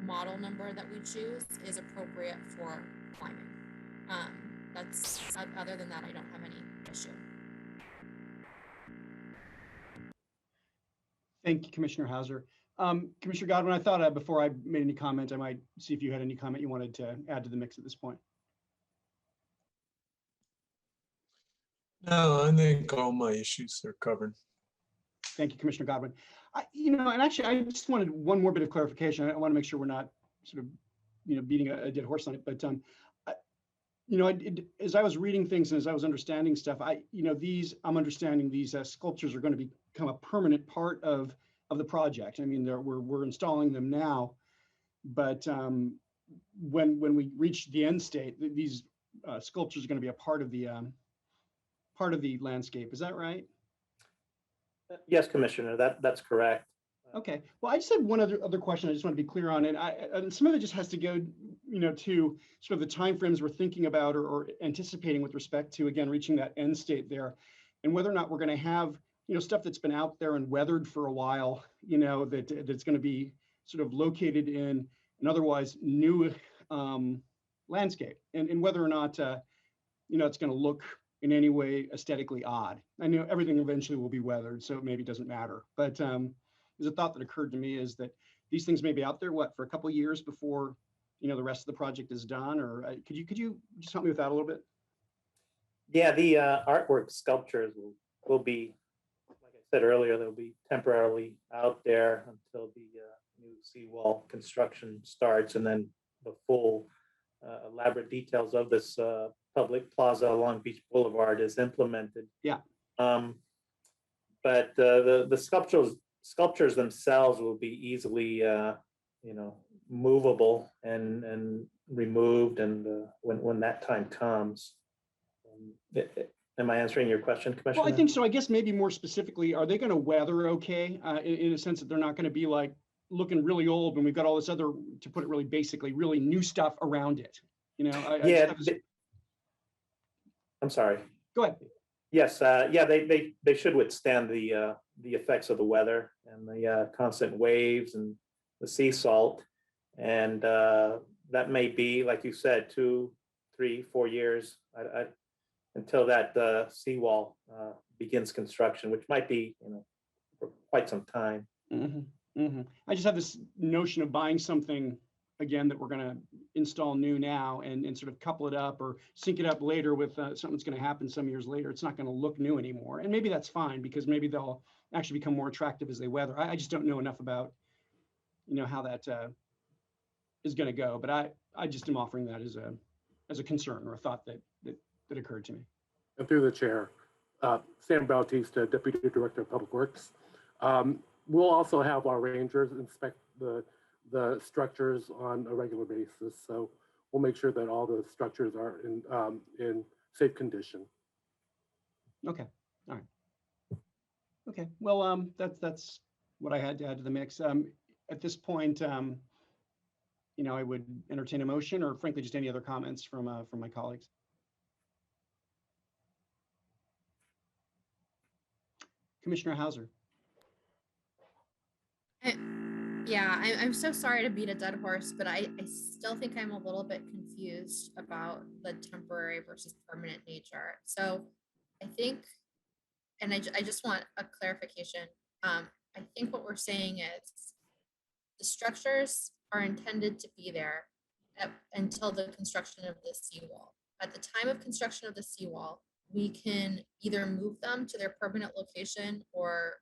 model number that we choose is appropriate for climbing. That's other than that, I don't have any issue. Thank you, Commissioner Hauser. Commissioner Godwin, I thought before I made any comment, I might see if you had any comment you wanted to add to the mix at this point. No, I think all my issues are covered. Thank you, Commissioner Godwin. And actually, I just wanted one more bit of clarification. I want to make sure we're not sort of, beating a dead horse on it. But, as I was reading things and as I was understanding stuff, I'm understanding these sculptures are going to become a permanent part of the project. I mean, we're installing them now, but when we reach the end state, these sculptures are going to be a part of the landscape. Is that right? Yes, Commissioner, that's correct. Okay. Well, I just had one other question I just want to be clear on, and some of it just has to go, to sort of the timeframes we're thinking about or anticipating with respect to, again, reaching that end state there, and whether or not we're going to have, stuff that's been out there and weathered for a while, that's going to be sort of located in an otherwise new landscape, and whether or not, it's going to look in any way aesthetically odd. I know everything eventually will be weathered, so it maybe doesn't matter. But there's a thought that occurred to me is that these things may be out there, for a couple of years before, the rest of the project is done. Or could you just help me with that a little bit? Yeah, the artwork sculptures will be, like I said earlier, they'll be temporarily out there until the new seawall construction starts, and then the full elaborate details of this public plaza along Beach Boulevard is implemented. Yeah. But the sculptures themselves will be easily, movable and removed, and when that time comes. Am I answering your question, Commissioner? Well, I think so. I guess maybe more specifically, are they going to weather okay, in a sense that they're not going to be like looking really old when we've got all this other, to put it really basically, really new stuff around it? I'm sorry. Go ahead. Yes, they should withstand the effects of the weather and the constant waves and the sea salt, and that may be, like you said, 2, 3, 4 years until that seawall begins construction, which might be, for quite some time. Mm-hmm. Mm-hmm. I just have this notion of buying something again that we're going to install new now and sort of couple it up or sync it up later with something that's going to happen some years later. It's not going to look new anymore, and maybe that's fine because maybe they'll actually become more attractive as they weather. I just don't know enough about how that is going to go, but I just am offering that as a concern or a thought that occurred to me. And through the chair, Sam Bautista, Deputy Director of Public Works. We'll also have our rangers inspect the structures on a regular basis. So we'll make sure that all the structures are in safe condition. Okay, all right. Okay, well, that's what I had to add to the mix. At this point, I would entertain a motion, or frankly, just any other comments from my colleagues. Commissioner Hauser. Yeah, I'm so sorry to beat a dead horse, but I still think I'm a little bit confused about the temporary versus permanent nature. So I think, and I just want a clarification. I think what we're saying is the structures are intended to be there until the construction of the seawall. At the time of construction of the seawall, we can either move them to their permanent location or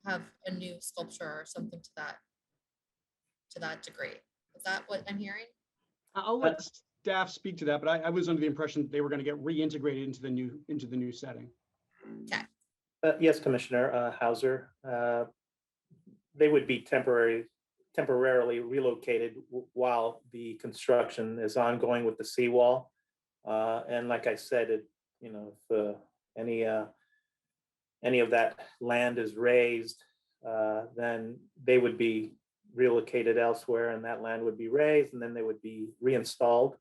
have a new sculpture or something to that degree. Is that what I'm hearing? I'll let staff speak to that, but I was under the impression that they were going to get reintegrated into the new setting. Okay. Yes, Commissioner Hauser. They would be temporarily relocated while the construction is ongoing with the seawall. And like I said, if any of that land is raised, then they would be relocated elsewhere, and that land would be raised, and then they would be reinstalled,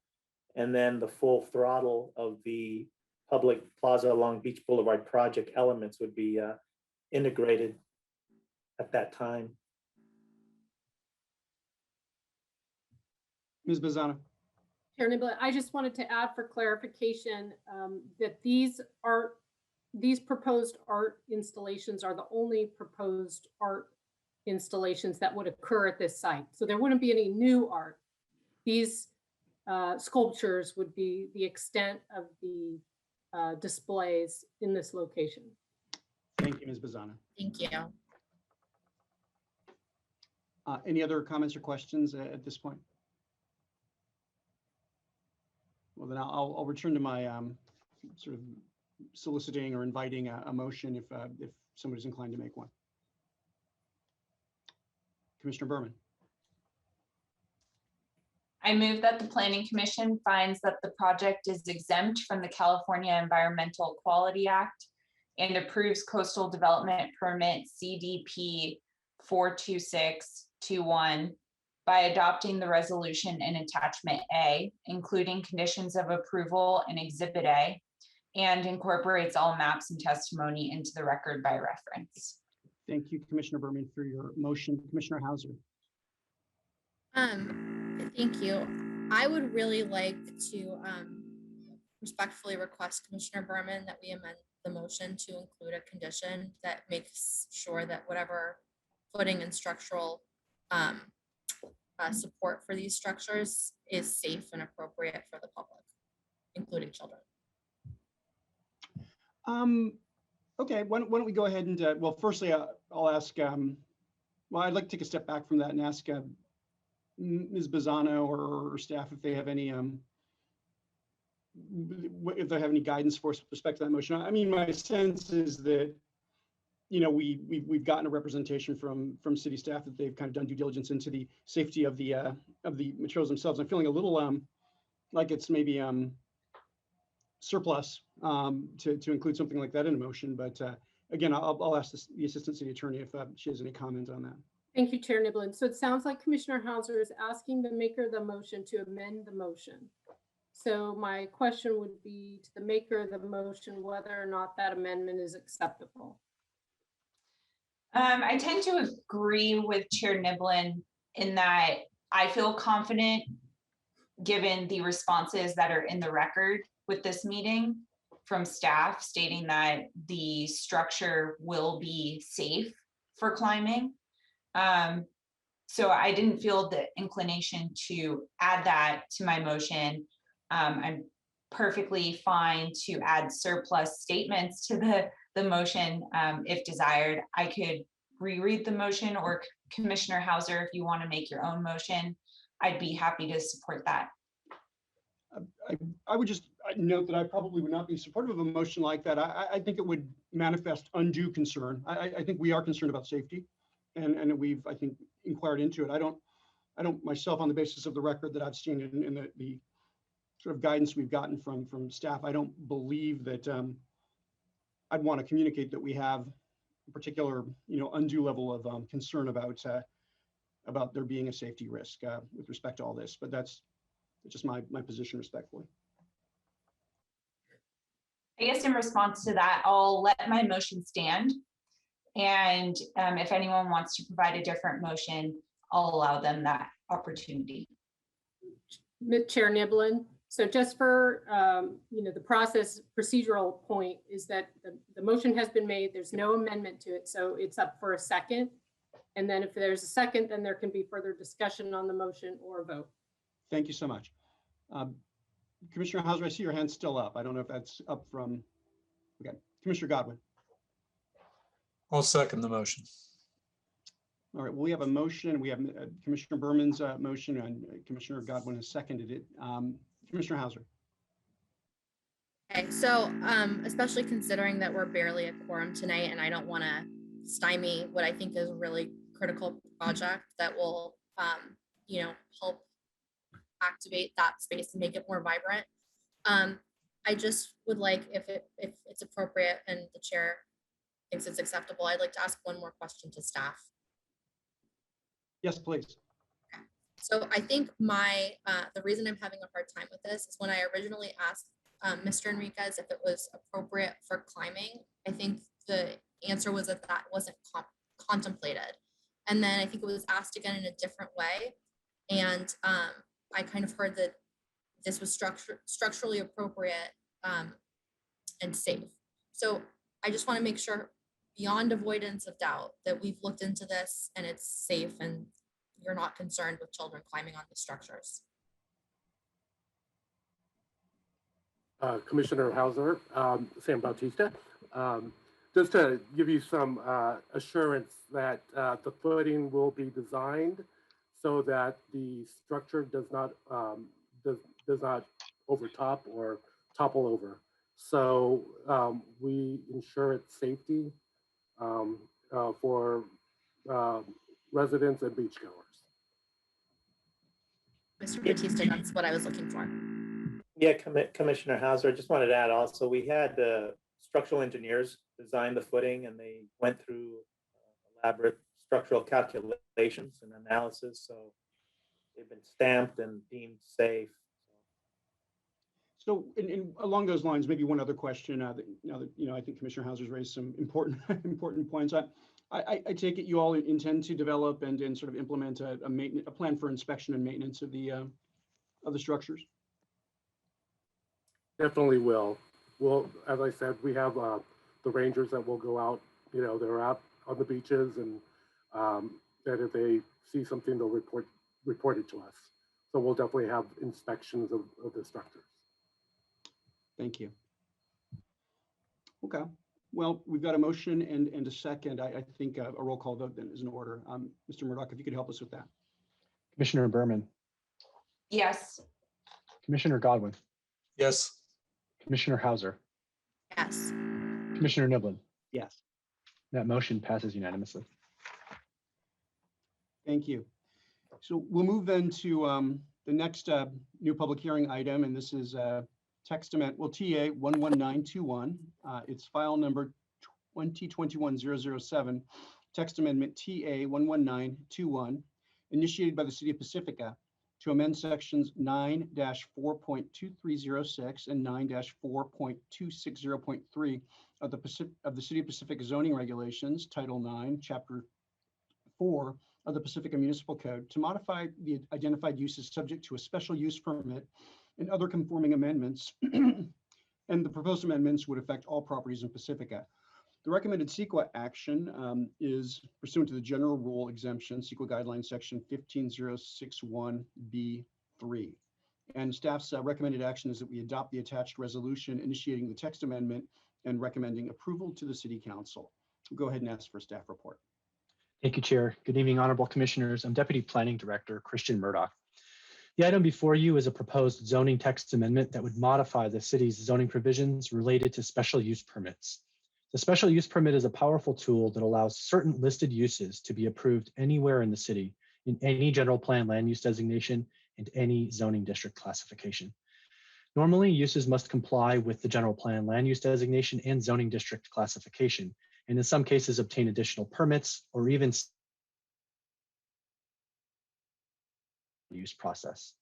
and then the full throttle of the public plaza along Beach Boulevard project elements would be integrated at that time. Ms. Bazzano. Chairman, I just wanted to add for clarification that these proposed art installations are the only proposed art installations that would occur at this site. So there wouldn't be any new art. These sculptures would be the extent of the displays in this location. Thank you, Ms. Bazzana. Thank you. Any other comments or questions at this point? Well, then I'll return to my sort of soliciting or inviting a motion if somebody's inclined to make one. Commissioner Berman. I move that the Planning Commission finds that the project is exempt from the California Environmental Quality Act and approves Coastal Development Permit CDP 42621 by adopting the resolution in Attachment A, including conditions of approval in Exhibit A, and incorporates all maps and testimony into the record by reference. Thank you, Commissioner Berman, for your motion. Commissioner Hauser. Thank you. I would really like to respectfully request Commissioner Berman that we amend the motion to include a condition that makes sure that whatever footing and structural support for these structures is safe and appropriate for the public, including children. Okay, why don't we go ahead and, well, firstly, I'll ask, well, I'd like to take a step back from that and ask Ms. Bazzana or staff if they have any, guidance for us with respect to that motion. I mean, my sense is that, you know, we've gotten a representation from city staff that they've kind of done due diligence into the safety of the materials themselves. I'm feeling a little like it's maybe surplus to include something like that in a motion. But again, I'll ask the Assistant City Attorney if she has any comment on that. Thank you, Chair Niblin. So it sounds like Commissioner Hauser is asking the maker of the motion to amend the motion. So my question would be to the maker of the motion whether or not that amendment is acceptable. I tend to agree with Chair Niblin in that I feel confident, given the responses that are in the record with this meeting from staff stating that the structure will be safe for climbing. So I didn't feel the inclination to add that to my motion. I'm perfectly fine to add surplus statements to the motion if desired. I could reread the motion, or Commissioner Hauser, if you want to make your own motion, I'd be happy to support that. I would just note that I probably would not be supportive of a motion like that. I think it would manifest undue concern. I think we are concerned about safety, and we've, I think, inquired into it. I don't myself, on the basis of the record that I've seen in the sort of guidance we've gotten from staff, I don't believe that I'd want to communicate that we have a particular, undue level of concern about there being a safety risk with respect to all this. But that's just my position, respectfully. I guess in response to that, I'll let my motion stand. And if anyone wants to provide a different motion, I'll allow them that opportunity. Chair Niblin. So just for, the process procedural point is that the motion has been made. There's no amendment to it. So it's up for a second. And then if there's a second, then there can be further discussion on the motion or a vote. Thank you so much. Commissioner Hauser, I see your hand still up. I don't know if that's up from, okay. Commissioner Godwin. I'll second the motion. All right, well, we have a motion. We have Commissioner Berman's motion, and Commissioner Godwin has seconded it. Commissioner Hauser. Okay, so especially considering that we're barely a quorum tonight, and I don't want to stymie what I think is a really critical project that will, help activate that space and make it more vibrant. I just would like, if it's appropriate and the chair thinks it's acceptable, I'd like to ask one more question to staff. Yes, please. Okay. So I think the reason I'm having a hard time with this is when I originally asked Mr. Enriquez if it was appropriate for climbing, I think the answer was that wasn't contemplated. And then I think it was asked again in a different way. And I kind of heard that this was structurally appropriate and safe. So I just want to make sure beyond avoidance of doubt that we've looked into this and it's safe and you're not concerned with children climbing on the structures? Commissioner Hauser, San Bautista. Just to give you some assurance that the footing will be designed so that the structure does not overtop or topple over. So we ensure its safety for residents and beachgoers. Mr. Batista, that's what I was looking for. Yeah, Commissioner Hauser, I just wanted to add also, we had structural engineers design the footing and they went through elaborate structural calculations and analysis. So they've been stamped and deemed safe. So along those lines, maybe one other question. Now that I think Commissioner Hauser's raised some important points. I take it you all intend to develop and sort of implement a plan for inspection and maintenance of the structures. Definitely will. Well, as I said, we have the rangers that will go out. They're out on the beaches, and that if they see something, they'll report it to us. So we'll definitely have inspections of the structures. Thank you. Okay. Well, we've got a motion and a second. I think a roll call vote then is in order. Mr. Murdoch, if you could help us with that. Commissioner Berman, Yes. Commissioner Godwin, Yes. Commissioner Hauser, Yes. Commissioner Niblin. Yes. That motion passes unanimously. Thank you. So we'll move then to the next new public hearing item, and this is text amendment, well, TA 11921. It's file number 2021-007, text amendment TA 11921, initiated by the City of Pacifica to amend sections 9-4.2306 and 9-4.260.3 of the City of Pacifica zoning regulations, Title 9, Chapter 4 of the Pacifica Municipal Code to modify the identified uses subject to a special use permit and other conforming amendments. And the proposed amendments would affect all properties in Pacifica. The recommended CEQA action is pursuant to the general rule exemption, CEQA guidelines section 15061B3. And staff's recommended action is that we adopt the attached resolution initiating the text amendment and recommending approval to the City Council. We'll go ahead and ask for a staff report. Thank you, Chair. Good evening, Honorable Commissioners. I'm Deputy Planning Director Christian Murdoch. The item before you is a proposed zoning text amendment that would modify the city's zoning provisions related to special use permits. The special use permit is a powerful tool that allows certain listed uses to be approved anywhere in the city, in any general plan land use designation and any zoning district classification. Normally, uses must comply with the general plan land use designation and zoning district classification, and in some cases obtain additional permits or even use process.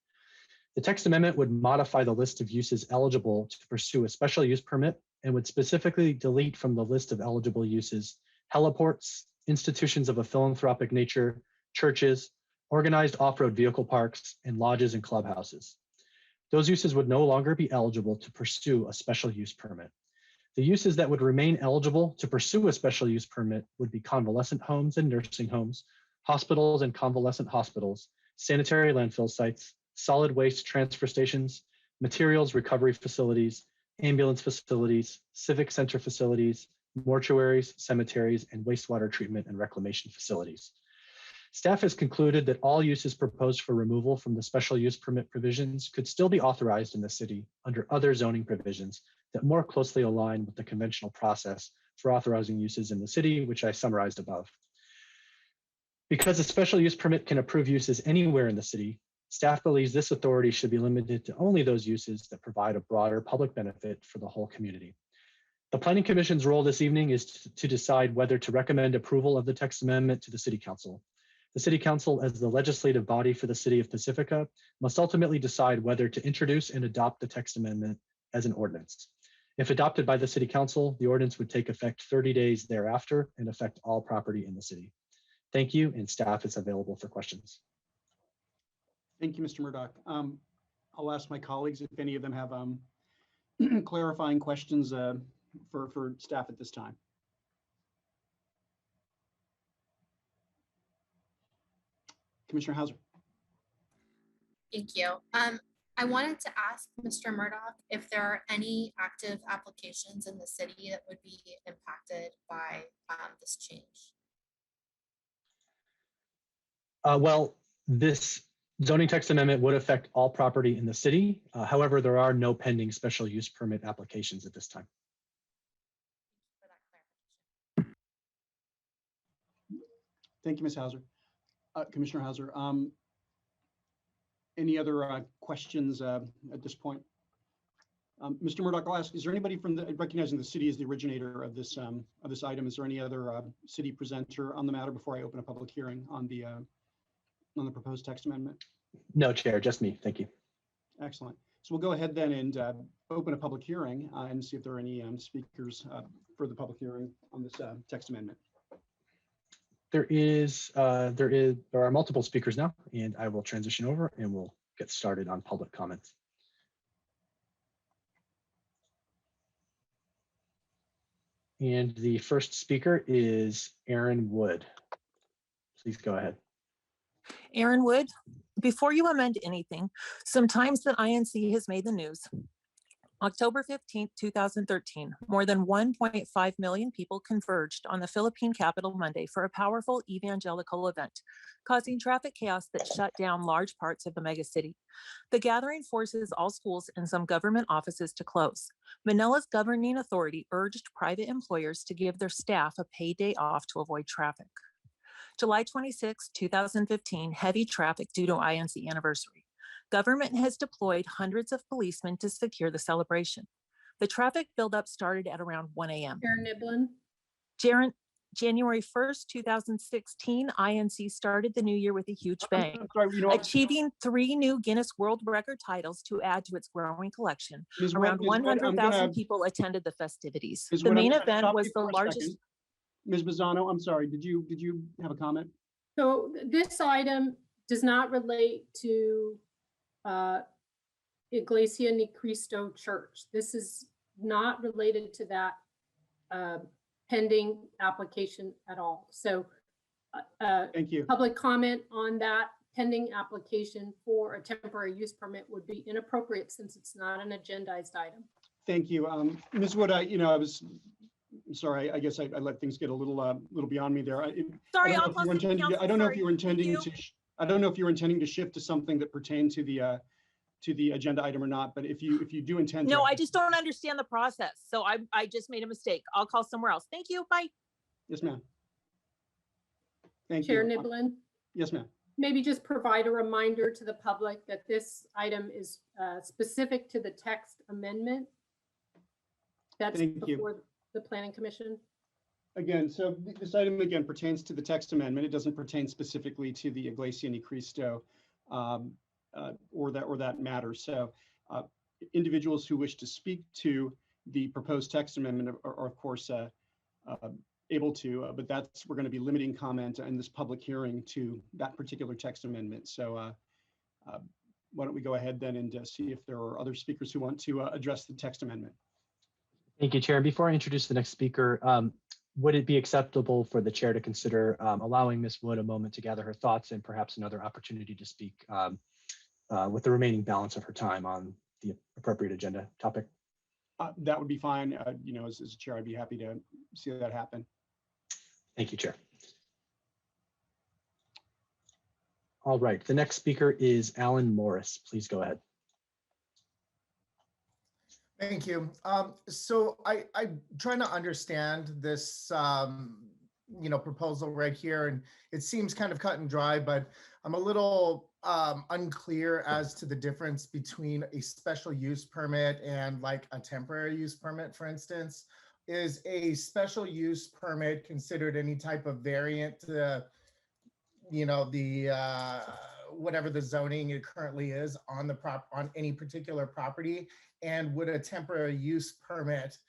The text amendment would modify the list of uses eligible to pursue a special use permit and would specifically delete from the list of eligible uses heliports, institutions of a philanthropic nature, churches, organized off-road vehicle parks, and lodges and clubhouses. Those uses would no longer be eligible to pursue a special use permit. The uses that would remain eligible to pursue a special use permit would be convalescent homes and nursing homes, hospitals and convalescent hospitals, sanitary landfill sites, solid waste transfer stations, materials recovery facilities, ambulance facilities, civic center facilities, mortuaries, cemeteries, and wastewater treatment and reclamation facilities. Staff has concluded that all uses proposed for removal from the special use permit provisions could still be authorized in the city under other zoning provisions that more closely align with the conventional process for authorizing uses in the city, which I summarized above. Because a special use permit can approve uses anywhere in the city, staff believes this authority should be limited to only those uses that provide a broader public benefit for the whole community. The Planning Commission's role this evening is to decide whether to recommend approval of the text amendment to the City Council. The City Council, as the legislative body for the City of Pacifica, must ultimately decide whether to introduce and adopt the text amendment as an ordinance. If adopted by the City Council, the ordinance would take effect 30 days thereafter and affect all property in the city. Thank you, and staff is available for questions. Thank you, Mr. Murdoch. I'll ask my colleagues if any of them have clarifying questions for staff at this time. Commissioner Hauser. Thank you. I wanted to ask Mr. Murdoch if there are any active applications in the city that would be impacted by this change. Well, this zoning text amendment would affect all property in the city. However, there are no pending special use permit applications at this time. Thank you, Ms. Hauser. Commissioner Hauser, any other questions at this point? Mr. Murdoch, I'll ask, is there anybody from recognizing the city as the originator of this item, is there any other city presenter on the matter before I open a public hearing on the proposed text amendment? No, Chair, just me. Thank you. Excellent. So we'll go ahead then and open a public hearing and see if there are any speakers for the public hearing on this text amendment. There are multiple speakers now, and I will transition over and we'll get started on public comments. And the first speaker is Aaron Wood. Please go ahead. Aaron Wood, before you amend anything, sometimes the INC has made the news. October 15th, 2013, more than 1.5 million people converged on the Philippine capital Monday for a powerful evangelical event, causing traffic chaos that shut down large parts of the megacity. The gathering forces all schools and some government offices to close. Manila's governing authority urged private employers to give their staff a paid day off to avoid traffic. July 26, 2015, heavy traffic due to INC anniversary. Government has deployed hundreds of policemen to secure the celebration. The traffic buildup started at around 1 a.m. Chair Niblin. January 1st, 2016, INC started the new year with a huge bang, achieving 3 new Guinness World Record titles to add to its growing collection. Around 100,000 people attended the festivities. The main event was the largest. Ms. Bizzano, I'm sorry, did you have a comment? So this item does not relate to Iglesia Ni Cristo Church. This is not related to that pending application at all. So thank you. Public comment on that pending application for a temporary use permit would be inappropriate since it's not an agendized item. Thank you. Ms. Wood, I'm sorry, I guess I let things get a little beyond me there. Sorry, I don't know if you were intending to shift to something that pertained to the agenda item or not, but if you do intend to. No, I just don't understand the process. So I just made a mistake. I'll call somewhere else. Thank you. Bye. Yes, ma'am. Thank Chair you. Niblin. Yes, ma'am. Maybe just provide a reminder to the public that this item is specific to the text amendment. That's before the Planning Commission. Again, so this item again pertains to the text amendment. It doesn't pertain specifically to the Iglesia Ni Cristo or that matter. So individuals who wish to speak to the proposed text amendment are of course able to, but we're going to be limiting comment in this public hearing to that particular text amendment. So why don't we go ahead then and see if there are other speakers who want to address the text amendment. Thank you, Chair. Before I introduce the next speaker, would it be acceptable for the chair to consider allowing Ms. Wood a moment to gather her thoughts and perhaps another opportunity to speak with the remaining balance of her time on the appropriate agenda topic? That would be fine. As a chair, I'd be happy to see that happen. Thank you, Chair. All right, the next speaker is Alan Morris. Please go ahead. Thank you. So I'm trying to understand this, proposal right here, and it seems kind of cut and dry, but I'm a little unclear as to the difference between a special use permit and like a temporary use permit, for instance. Is a special use permit considered any type of variant to, whatever the zoning it currently is on on any particular property? And would a temporary use permit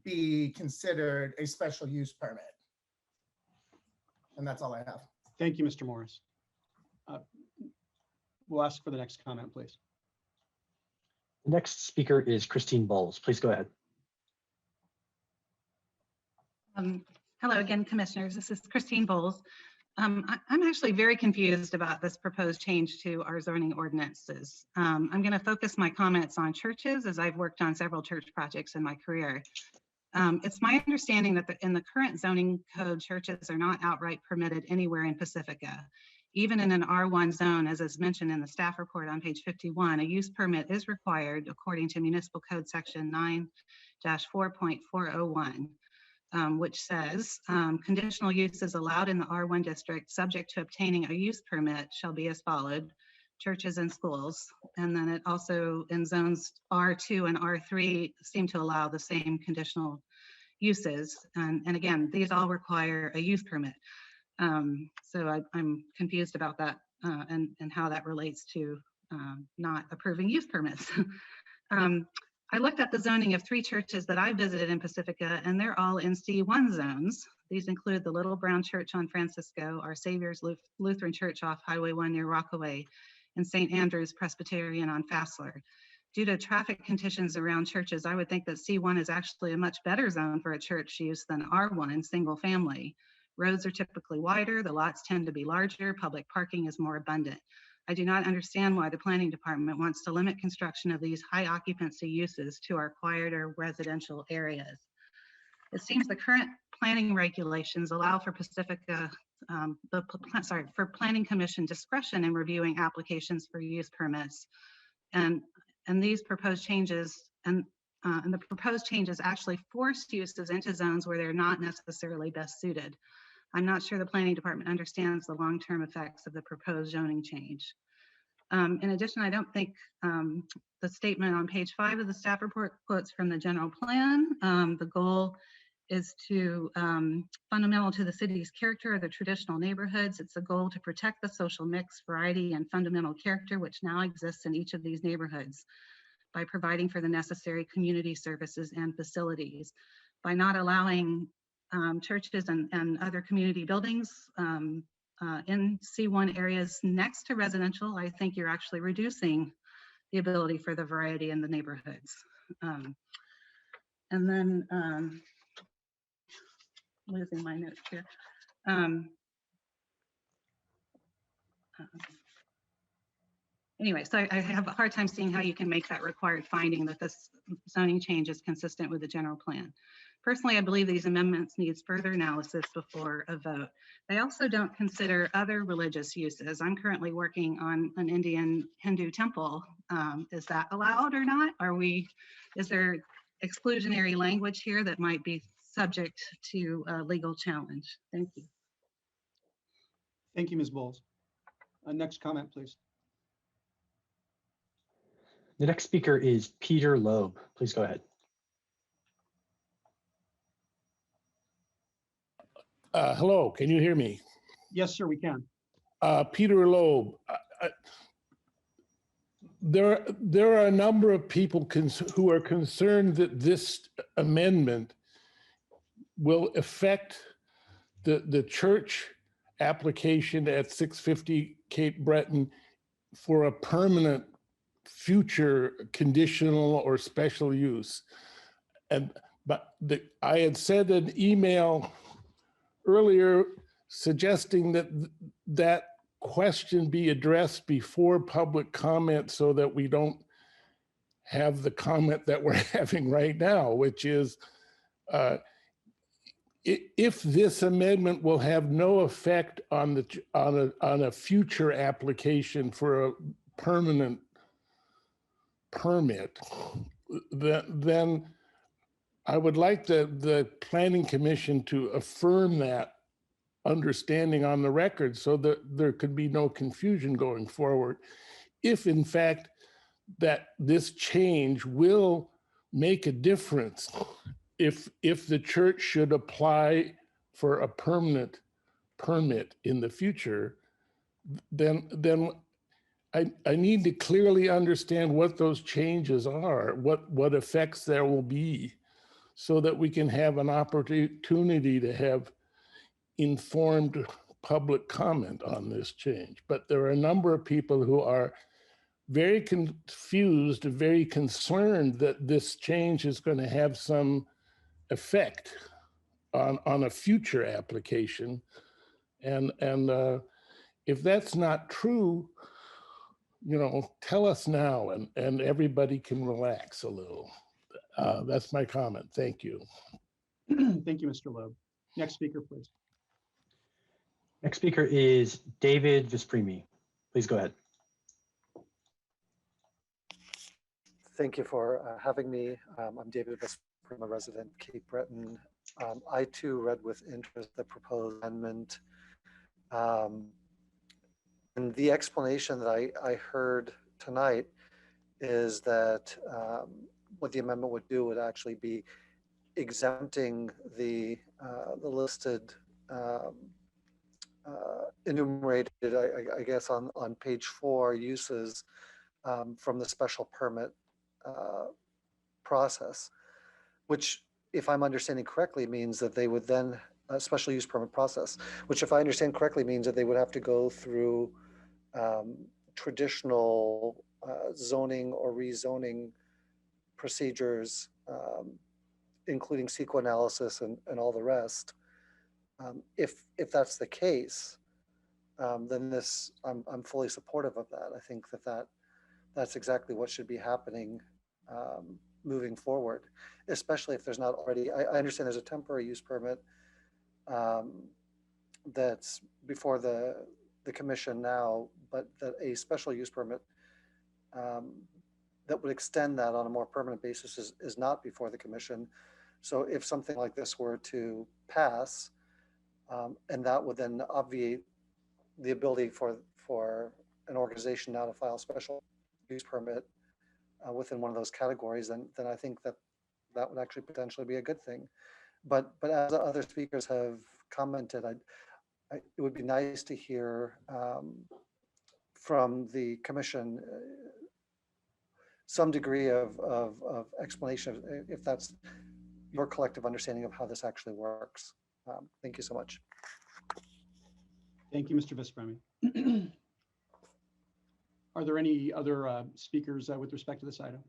be considered a special use permit? And that's all I have. Thank you, Mr. Morris. We'll ask for the next comment, please. The next speaker is Christine Bowles. Please go ahead. Hello again, commissioners. This is Christine Bowles. I'm actually very confused about this proposed change to our zoning ordinances. I'm going to focus my comments on churches as I've worked on several church projects in my career. It's my understanding that in the current zoning code, churches are not outright permitted anywhere in Pacifica. Even in an R1 zone, as is mentioned in the staff report on page 51, a use permit is required according to Municipal Code Section 9-4.401. Which says conditional uses allowed in the R1 district subject to obtaining a use permit shall be as followed: churches and schools. And then it also in zones R2 and R3 seem to allow the same conditional uses. And again, these all require a use permit. So I'm confused about that and how that relates to not approving use permits. I looked at the zoning of 3 churches that I visited in Pacifica, and they're all in C1 zones. These include the Little Brown Church on Francisco, Our Savior's Lutheran Church off Highway 1 near Rockaway, and St. Andrew's Presbyterian on Fassler. Due to traffic conditions around churches, I would think that C1 is actually a much better zone for a church use than R1, single family. Roads are typically wider, the lots tend to be larger, public parking is more abundant. I do not understand why the planning department wants to limit construction of these high occupancy uses to our quieter residential areas. It seems the current planning regulations allow for Pacifica, for Planning Commission discretion in reviewing applications for use permits. And these proposed changes, and the proposed changes actually force uses into zones where they're not necessarily best suited. I'm not sure the planning department understands the long-term effects of the proposed zoning change. In addition, I don't think the statement on page 5 of the staff report quotes from the general plan. The goal is to, fundamental to the city's character, the traditional neighborhoods. It's a goal to protect the social mix, variety, and fundamental character which now exists in each of these neighborhoods by providing for the necessary community services and facilities. By not allowing churches and other community buildings in C1 areas next to residential, I think you're actually reducing the ability for the variety in the neighborhoods. And then, losing my notes here. Anyway, so I have a hard time seeing how you can make that required finding that this zoning change is consistent with the general plan. Personally, I believe these amendments need further analysis before a vote. They also don't consider other religious uses. I'm currently working on an Indian Hindu temple. Is that allowed or not? Is there exclusionary language here that might be subject to a legal challenge? Thank you. Thank you, Ms. Bowles. Next comment, please. The next speaker is Peter Loeb. Please go ahead. Hello, can you hear me? Yes, sir, we can. Peter Loeb. There are a number of people who are concerned that this amendment will affect the church application at 650 Cape Breton for a permanent future conditional or special use. I had sent an email earlier suggesting that question be addressed before public comment so that we don't have the comment that we're having right now, which is if this amendment will have no effect on a future application for a permanent permit, then I would like the Planning Commission to affirm that understanding on the record so that there could be no confusion going forward. If in fact that this change will make a difference, if the church should apply for a permanent permit in the future, then I need to clearly understand what those changes are, what effects there will be, so that we can have an opportunity to have informed public comment on this change. But there are a number of people who are very confused, very concerned that this change is going to have some effect on a future application. And if that's not true, tell us now, and everybody can relax a little. That's my comment. Thank you. Thank you, Mr. Loeb. Next speaker, please. Next speaker is David Vispremi. Please go ahead. Thank you for having me. I'm David Vesper, a resident Cape Breton. I too read with interest the proposed amendment. And the explanation that I heard tonight is that what the amendment would do would actually be exempting the listed enumerated, I guess, on page 4 uses from the special permit process, which, if I'm understanding correctly, means that they would then special use permit process, which, if I understand correctly, means that they would have to go through traditional zoning or rezoning procedures, including CEQA analysis and all the rest. If that's the case, then this I'm fully supportive of that. I think that's exactly what should be happening moving forward, especially if there's not already. I understand there's a temporary use permit that's before the commission now, but that a special use permit that would extend that on a more permanent basis is not before the commission. So if something like this were to pass, and that would then obviate the ability for an organization now to file a special use permit within one of those categories, then I think that would actually potentially be a good thing. But as other speakers have commented, it would be nice to hear from the commission some degree of explanation if that's your collective understanding of how this actually works. Thank you so much. Thank you, Mr. Vispremi. Are there any other speakers with respect to this item?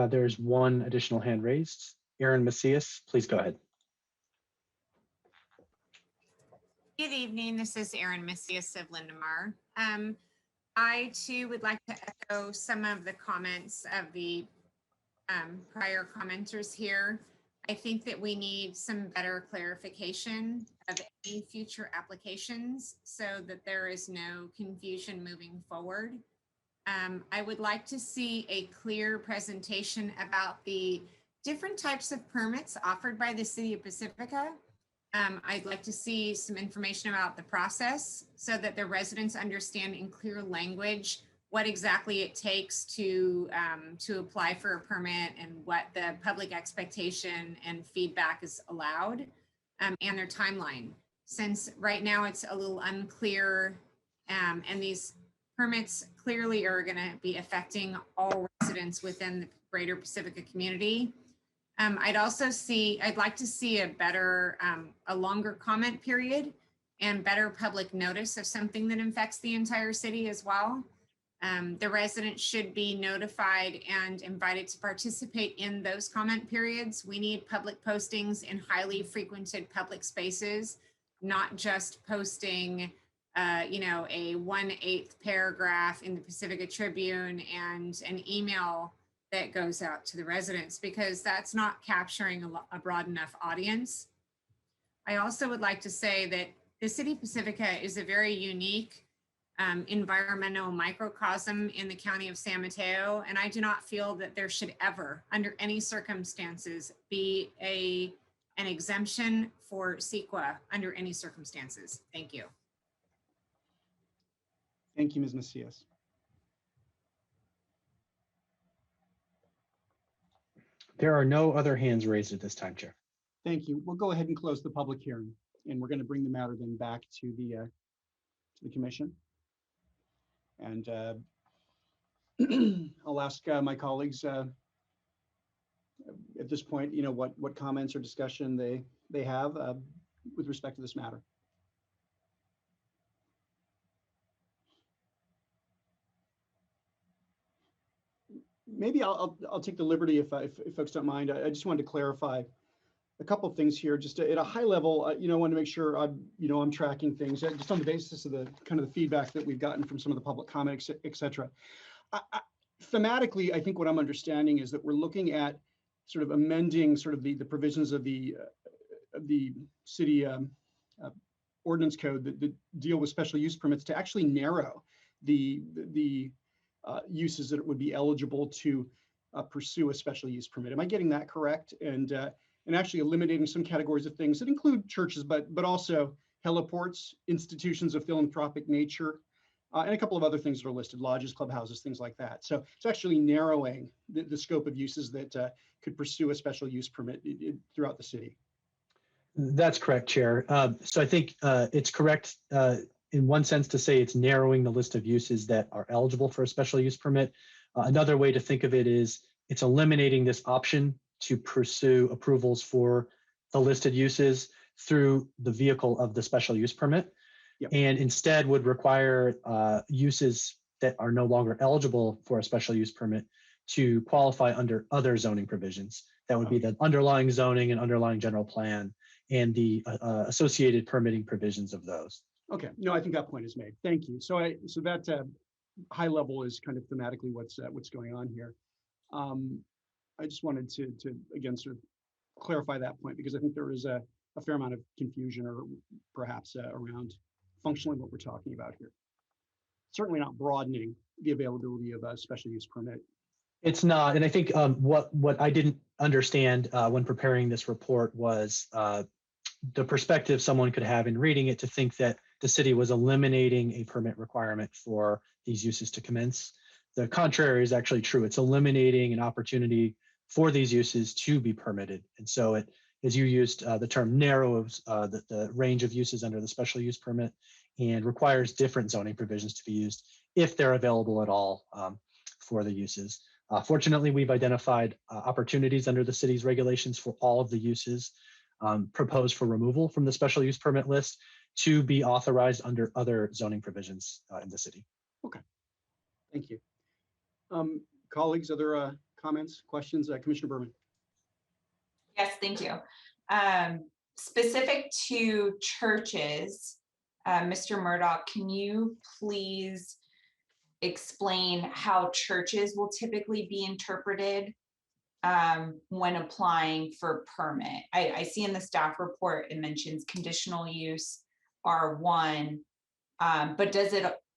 There's one additional hand raised. Aaron Macias, please go ahead. Good evening. This is Erin Macias of Lindemar. I too would like to echo some of the comments of the prior commenters here. I think that we need some better clarification of any future applications so that there is no confusion moving forward. I would like to see a clear presentation about the different types of permits offered by the City of Pacifica. I'd like to see some information about the process so that the residents understand in clear language what exactly it takes to apply for a permit and what the public expectation and feedback is allowed, and their timeline. Since right now it's a little unclear, and these permits clearly are going to be affecting all residents within the greater Pacifica community. I'd like to see a longer comment period and better public notice of something that affects the entire city as well. The residents should be notified and invited to participate in those comment periods. We need public postings in highly frequented public spaces, not just posting a 1/8 paragraph in the Pacifica Tribune and an email that goes out to the residents, because that's not capturing a broad enough audience. I also would like to say that the City of Pacifica is a very unique environmental microcosm in the County of San Mateo, and I do not feel that there should ever, under any circumstances, be an exemption for CEQA under any circumstances. Thank you. Thank you, Ms. Macias. There are no other hands raised at this time, Chair. Thank you. We'll go ahead and close the public hearing, and we're going to bring the matter then back to the commission. And I'll ask my colleagues at this point, what comments or discussion they have with respect to this matter. Maybe I'll take the liberty, if folks don't mind. I just wanted to clarify a couple of things here, just at a high level. I want to make sure I'm tracking things just on the basis of the kind of the feedback that we've gotten from some of the public comments, et cetera. Thematically, I think what I'm understanding is that we're looking at sort of amending sort of the provisions of the city ordinance code that deal with special use permits to actually narrow the uses that would be eligible to pursue a special use permit. Am I getting that correct? And actually eliminating some categories of things that include churches, but also heliports, institutions of philanthropic nature, and a couple of other things that are listed, lodges, clubhouses, things like that. So it's actually narrowing the scope of uses that could pursue a special use permit throughout the city. That's correct, Chair. So I think it's correct in one sense to say it's narrowing the list of uses that are eligible for a special use permit. Another way to think of it is it's eliminating this option to pursue approvals for the listed uses through the vehicle of the special use permit. Yep. And instead would require uses that are no longer eligible for a special use permit to qualify under other zoning provisions. That would be the underlying zoning and underlying general plan and the associated permitting provisions of those. Okay, no, I think that point is made. Thank you. So that high level is kind of thematically what's going on here. I just wanted to again sort of clarify that point, because I think there is a fair amount of confusion or perhaps around functionally what we're talking about here. Certainly not broadening the availability of a special use permit. It's not, and I think what I didn't understand when preparing this report was the perspective someone could have in reading it to think that the city was eliminating a permit requirement for these uses to commence. The contrary is actually true. It's eliminating an opportunity for these uses to be permitted. And so it, as you used the term, narrows the range of uses under the special use permit and requires different zoning provisions to be used if they're available at all for the uses. Fortunately, we've identified opportunities under the city's regulations for all of the uses proposed for removal from the special use permit list to be authorized under other zoning provisions in the city. Okay, thank you. Colleagues, other comments, questions? Commissioner Berman. Yes, thank you. Specific to churches, Mr. Murdoch, can you please explain how churches will typically be interpreted when applying for permit? I see in the staff report it mentions conditional use R1, but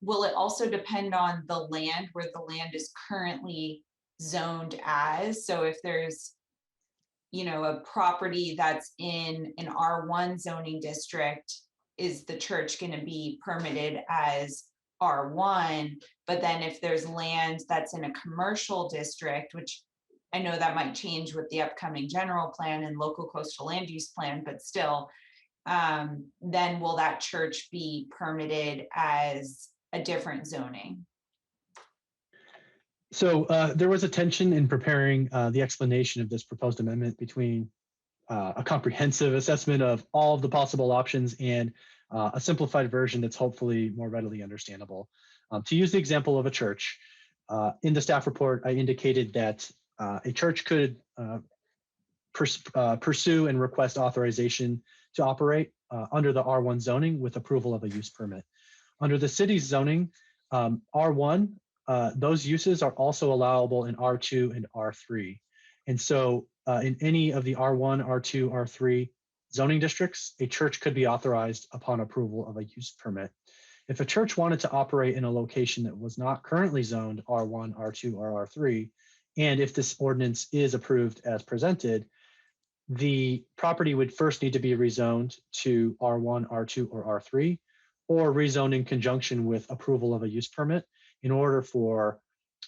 will it also depend on the land where the land is currently zoned as? So if there's a property that's in an R1 zoning district, is the church going to be permitted as R1? But then if there's land that's in a commercial district, which I know that might change with the upcoming general plan and local coastal land use plan, but still, then will that church be permitted as a different zoning? So there was a tension in preparing the explanation of this proposed amendment between a comprehensive assessment of all of the possible options and a simplified version that's hopefully more readily understandable. To use the example of a church, in the staff report, I indicated that a church could pursue and request authorization to operate under the R1 zoning with approval of a use permit. Under the city's zoning, R1, those uses are also allowable in R2 and R3. And so in any of the R1, R2, R3 zoning districts, a church could be authorized upon approval of a use permit. If a church wanted to operate in a location that was not currently zoned R1, R2, or R3, and if this ordinance is approved as presented, the property would first need to be rezoned to R1, R2, or R3, or rezoned in conjunction with approval of a use permit in order for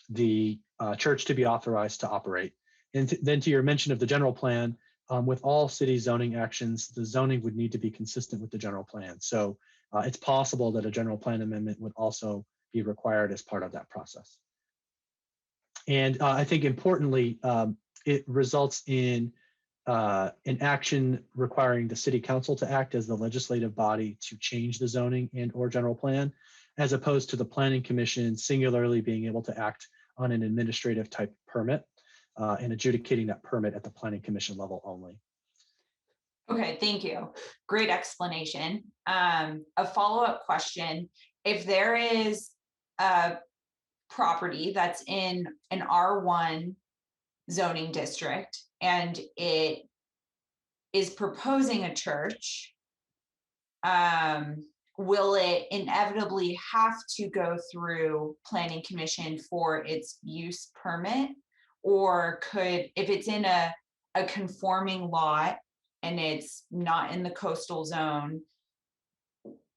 the church to be authorized to operate. And then to your mention of the general plan, with all city zoning actions, the zoning would need to be consistent with the general plan. So it's possible that a general plan amendment would also be required as part of that process. And I think importantly, it results in an action requiring the city council to act as the legislative body to change the zoning and or general plan, as opposed to the planning commission singularly being able to act on an administrative type permit and adjudicating that permit at the planning commission level only. Okay, thank you. Great explanation. A follow-up question. If there is a property that's in an R1 zoning district and it is proposing a church, will it inevitably have to go through planning commission for its use permit? Or could, if it's in a conforming lot and it's not in the coastal zone,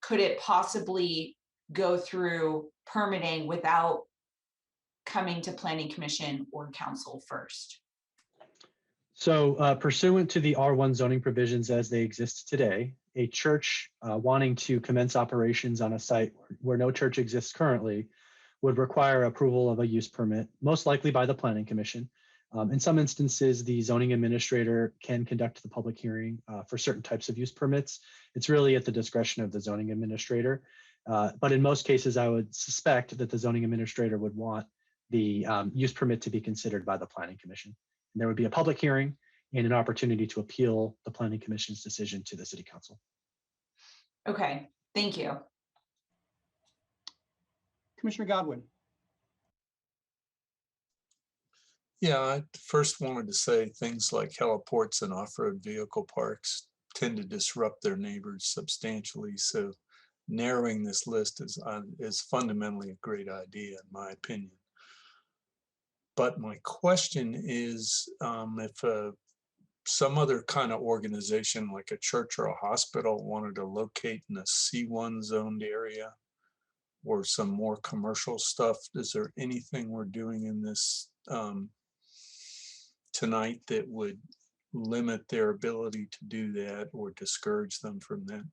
could it possibly go through permitting without coming to planning commission or council first? So pursuant to the R1 zoning provisions as they exist today, a church wanting to commence operations on a site where no church exists currently would require approval of a use permit, most likely by the planning commission. In some instances, the zoning administrator can conduct the public hearing for certain types of use permits. It's really at the discretion of the zoning administrator. But in most cases, I would suspect that the zoning administrator would want the use permit to be considered by the planning commission. And there would be a public hearing and an opportunity to appeal the planning commission's decision to the city council. Okay, thank you. Commissioner Godwin. Yeah, I first wanted to say things like heliports and off-road vehicle parks tend to disrupt their neighbors substantially. So narrowing this list is fundamentally a great idea, in my opinion. But my question is, if some other kind of organization like a church or a hospital wanted to locate in a C1 zoned area or some more commercial stuff, is there anything we're doing in this tonight that would limit their ability to do that or discourage them from that?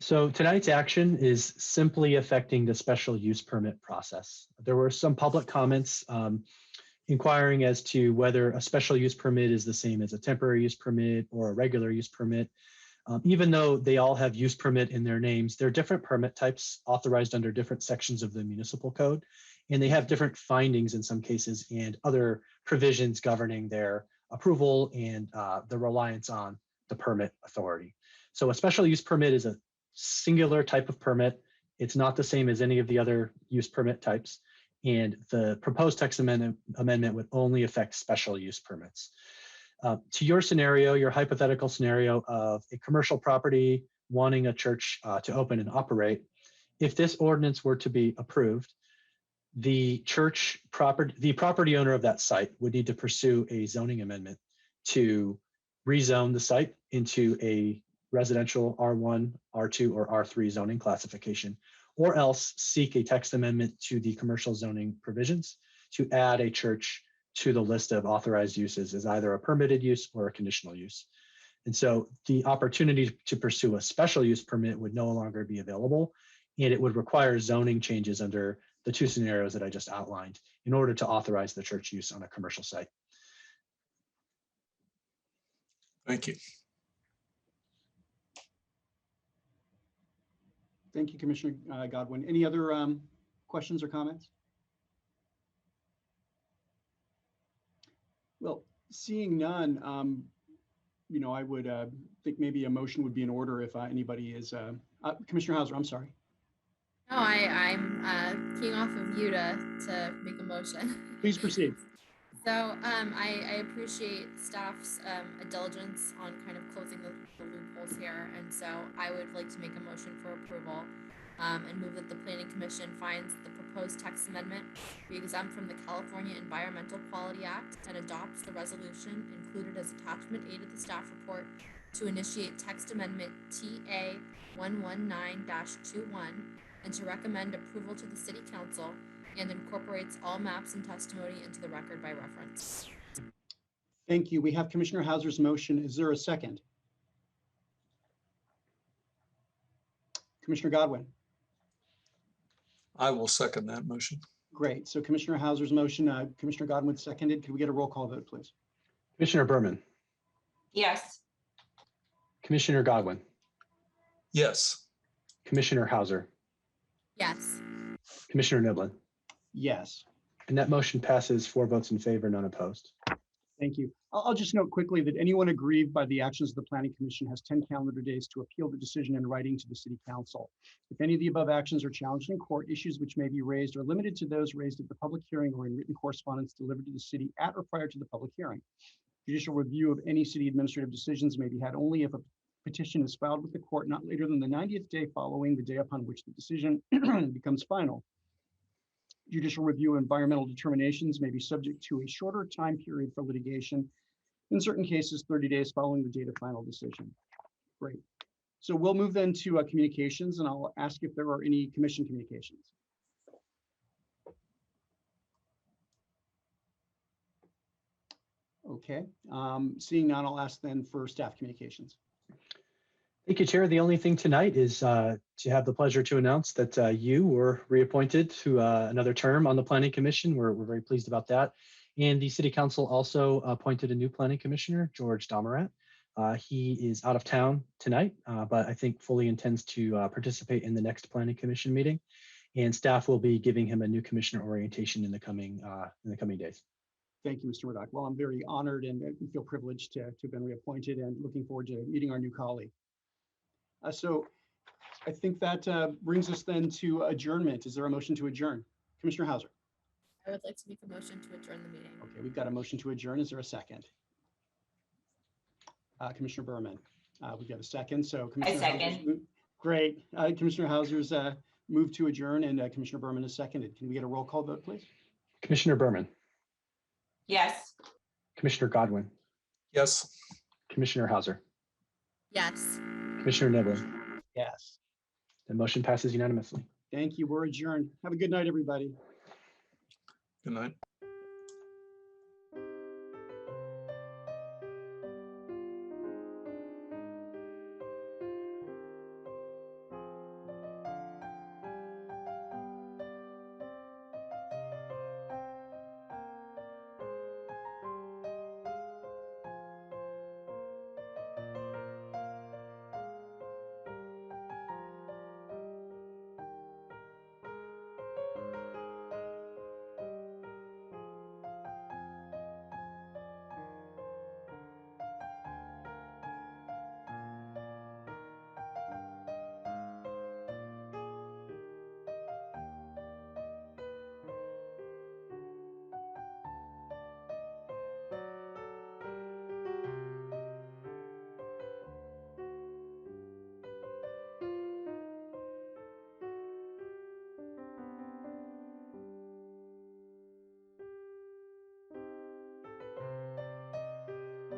So tonight's action is simply affecting the special use permit process. There were some public comments inquiring as to whether a special use permit is the same as a temporary use permit or a regular use permit. Even though they all have use permit in their names, they're different permit types authorized under different sections of the municipal code, and they have different findings in some cases and other provisions governing their approval and the reliance on the permit authority. So a special use permit is a singular type of permit. It's not the same as any of the other use permit types. And the proposed text amendment would only affect special use permits. To your scenario, your hypothetical scenario of a commercial property wanting a church to open and operate, if this ordinance were to be approved, the property owner of that site would need to pursue a zoning amendment to rezone the site into a residential R1, R2, or R3 zoning classification, or else seek a text amendment to the commercial zoning provisions to add a church to the list of authorized uses as either a permitted use or a conditional use. And so the opportunity to pursue a special use permit would no longer be available, and it would require zoning changes under the two scenarios that I just outlined in order to authorize the church use on a commercial site. Thank you. Thank you, Commissioner Godwin. Any other questions or comments? Well, seeing none, I would think maybe a motion would be in order if anybody is, Commissioner Hauser, I'm sorry. No, I'm keying off of you to make a motion. Please proceed. So I appreciate staff's diligence on kind of closing the loopholes here. And so I would like to make a motion for approval and move that the Planning Commission finds the proposed text amendment be exempt from the California Environmental Quality Act and adopts the resolution included as attachment A to the staff report to initiate text amendment TA 119-21 and to recommend approval to the City Council and incorporates all maps and testimony into the record by reference. Thank you. We have Commissioner Hauser's motion. Is there a second? Commissioner Godwin. I will second that motion. Great. So Commissioner Hauser's motion, Commissioner Godwin seconded. Could we get a roll call vote, please? Commissioner Berman. Yes. Commissioner Godwin. Yes. Commissioner Hauser. Yes. Commissioner Niblin. Yes. And that motion passes 4 votes in favor, none opposed. Thank you. I'll just note quickly that anyone aggrieved by the actions of the Planning Commission has 10 calendar days to appeal the decision in writing to the City Council. If any of the above actions are challenged in court, issues which may be raised are limited to those raised at the public hearing or in written correspondence delivered to the city at or prior to the public hearing. Judicial review of any city administrative decisions may be had only if a petition is filed with the court not later than the 90th day following the day upon which the decision becomes final. Judicial review of environmental determinations may be subject to a shorter time period for litigation, in certain cases 30 days following the date of final decision. Great. So we'll move then to communications, and I'll ask if there are any commission communications. Okay, seeing none, I'll ask then for staff communications. Thank you, Chair. The only thing tonight is to have the pleasure to announce that you were reappointed to another term on the Planning Commission. We're very pleased about that. And the City Council also appointed a new Planning Commissioner, George Damarat. He is out of town tonight, but I think fully intends to participate in the next Planning Commission meeting. And staff will be giving him a new commissioner orientation in the coming days. Thank you, Mr. Murdoch. Well, I'm very honored and feel privileged to have been reappointed and looking forward to meeting our new colleague. So I think that brings us then to adjournment. Is there a motion to adjourn? Commissioner Hauser. I would like to make a motion to adjourn the meeting. Okay, we've got a motion to adjourn. Is there a second? Commissioner Berman. We've got a second. So Commissioner second. Great. Commissioner Hauser's moved to adjourn and Commissioner Berman is seconded. Can we get a roll call vote, please? Commissioner Berman. Yes. Commissioner Godwin. Yes. Commissioner Hauser. Yes. Commissioner Niblin. Yes. The motion passes unanimously. Thank you. We're adjourned. Have a good night, everybody. Good night.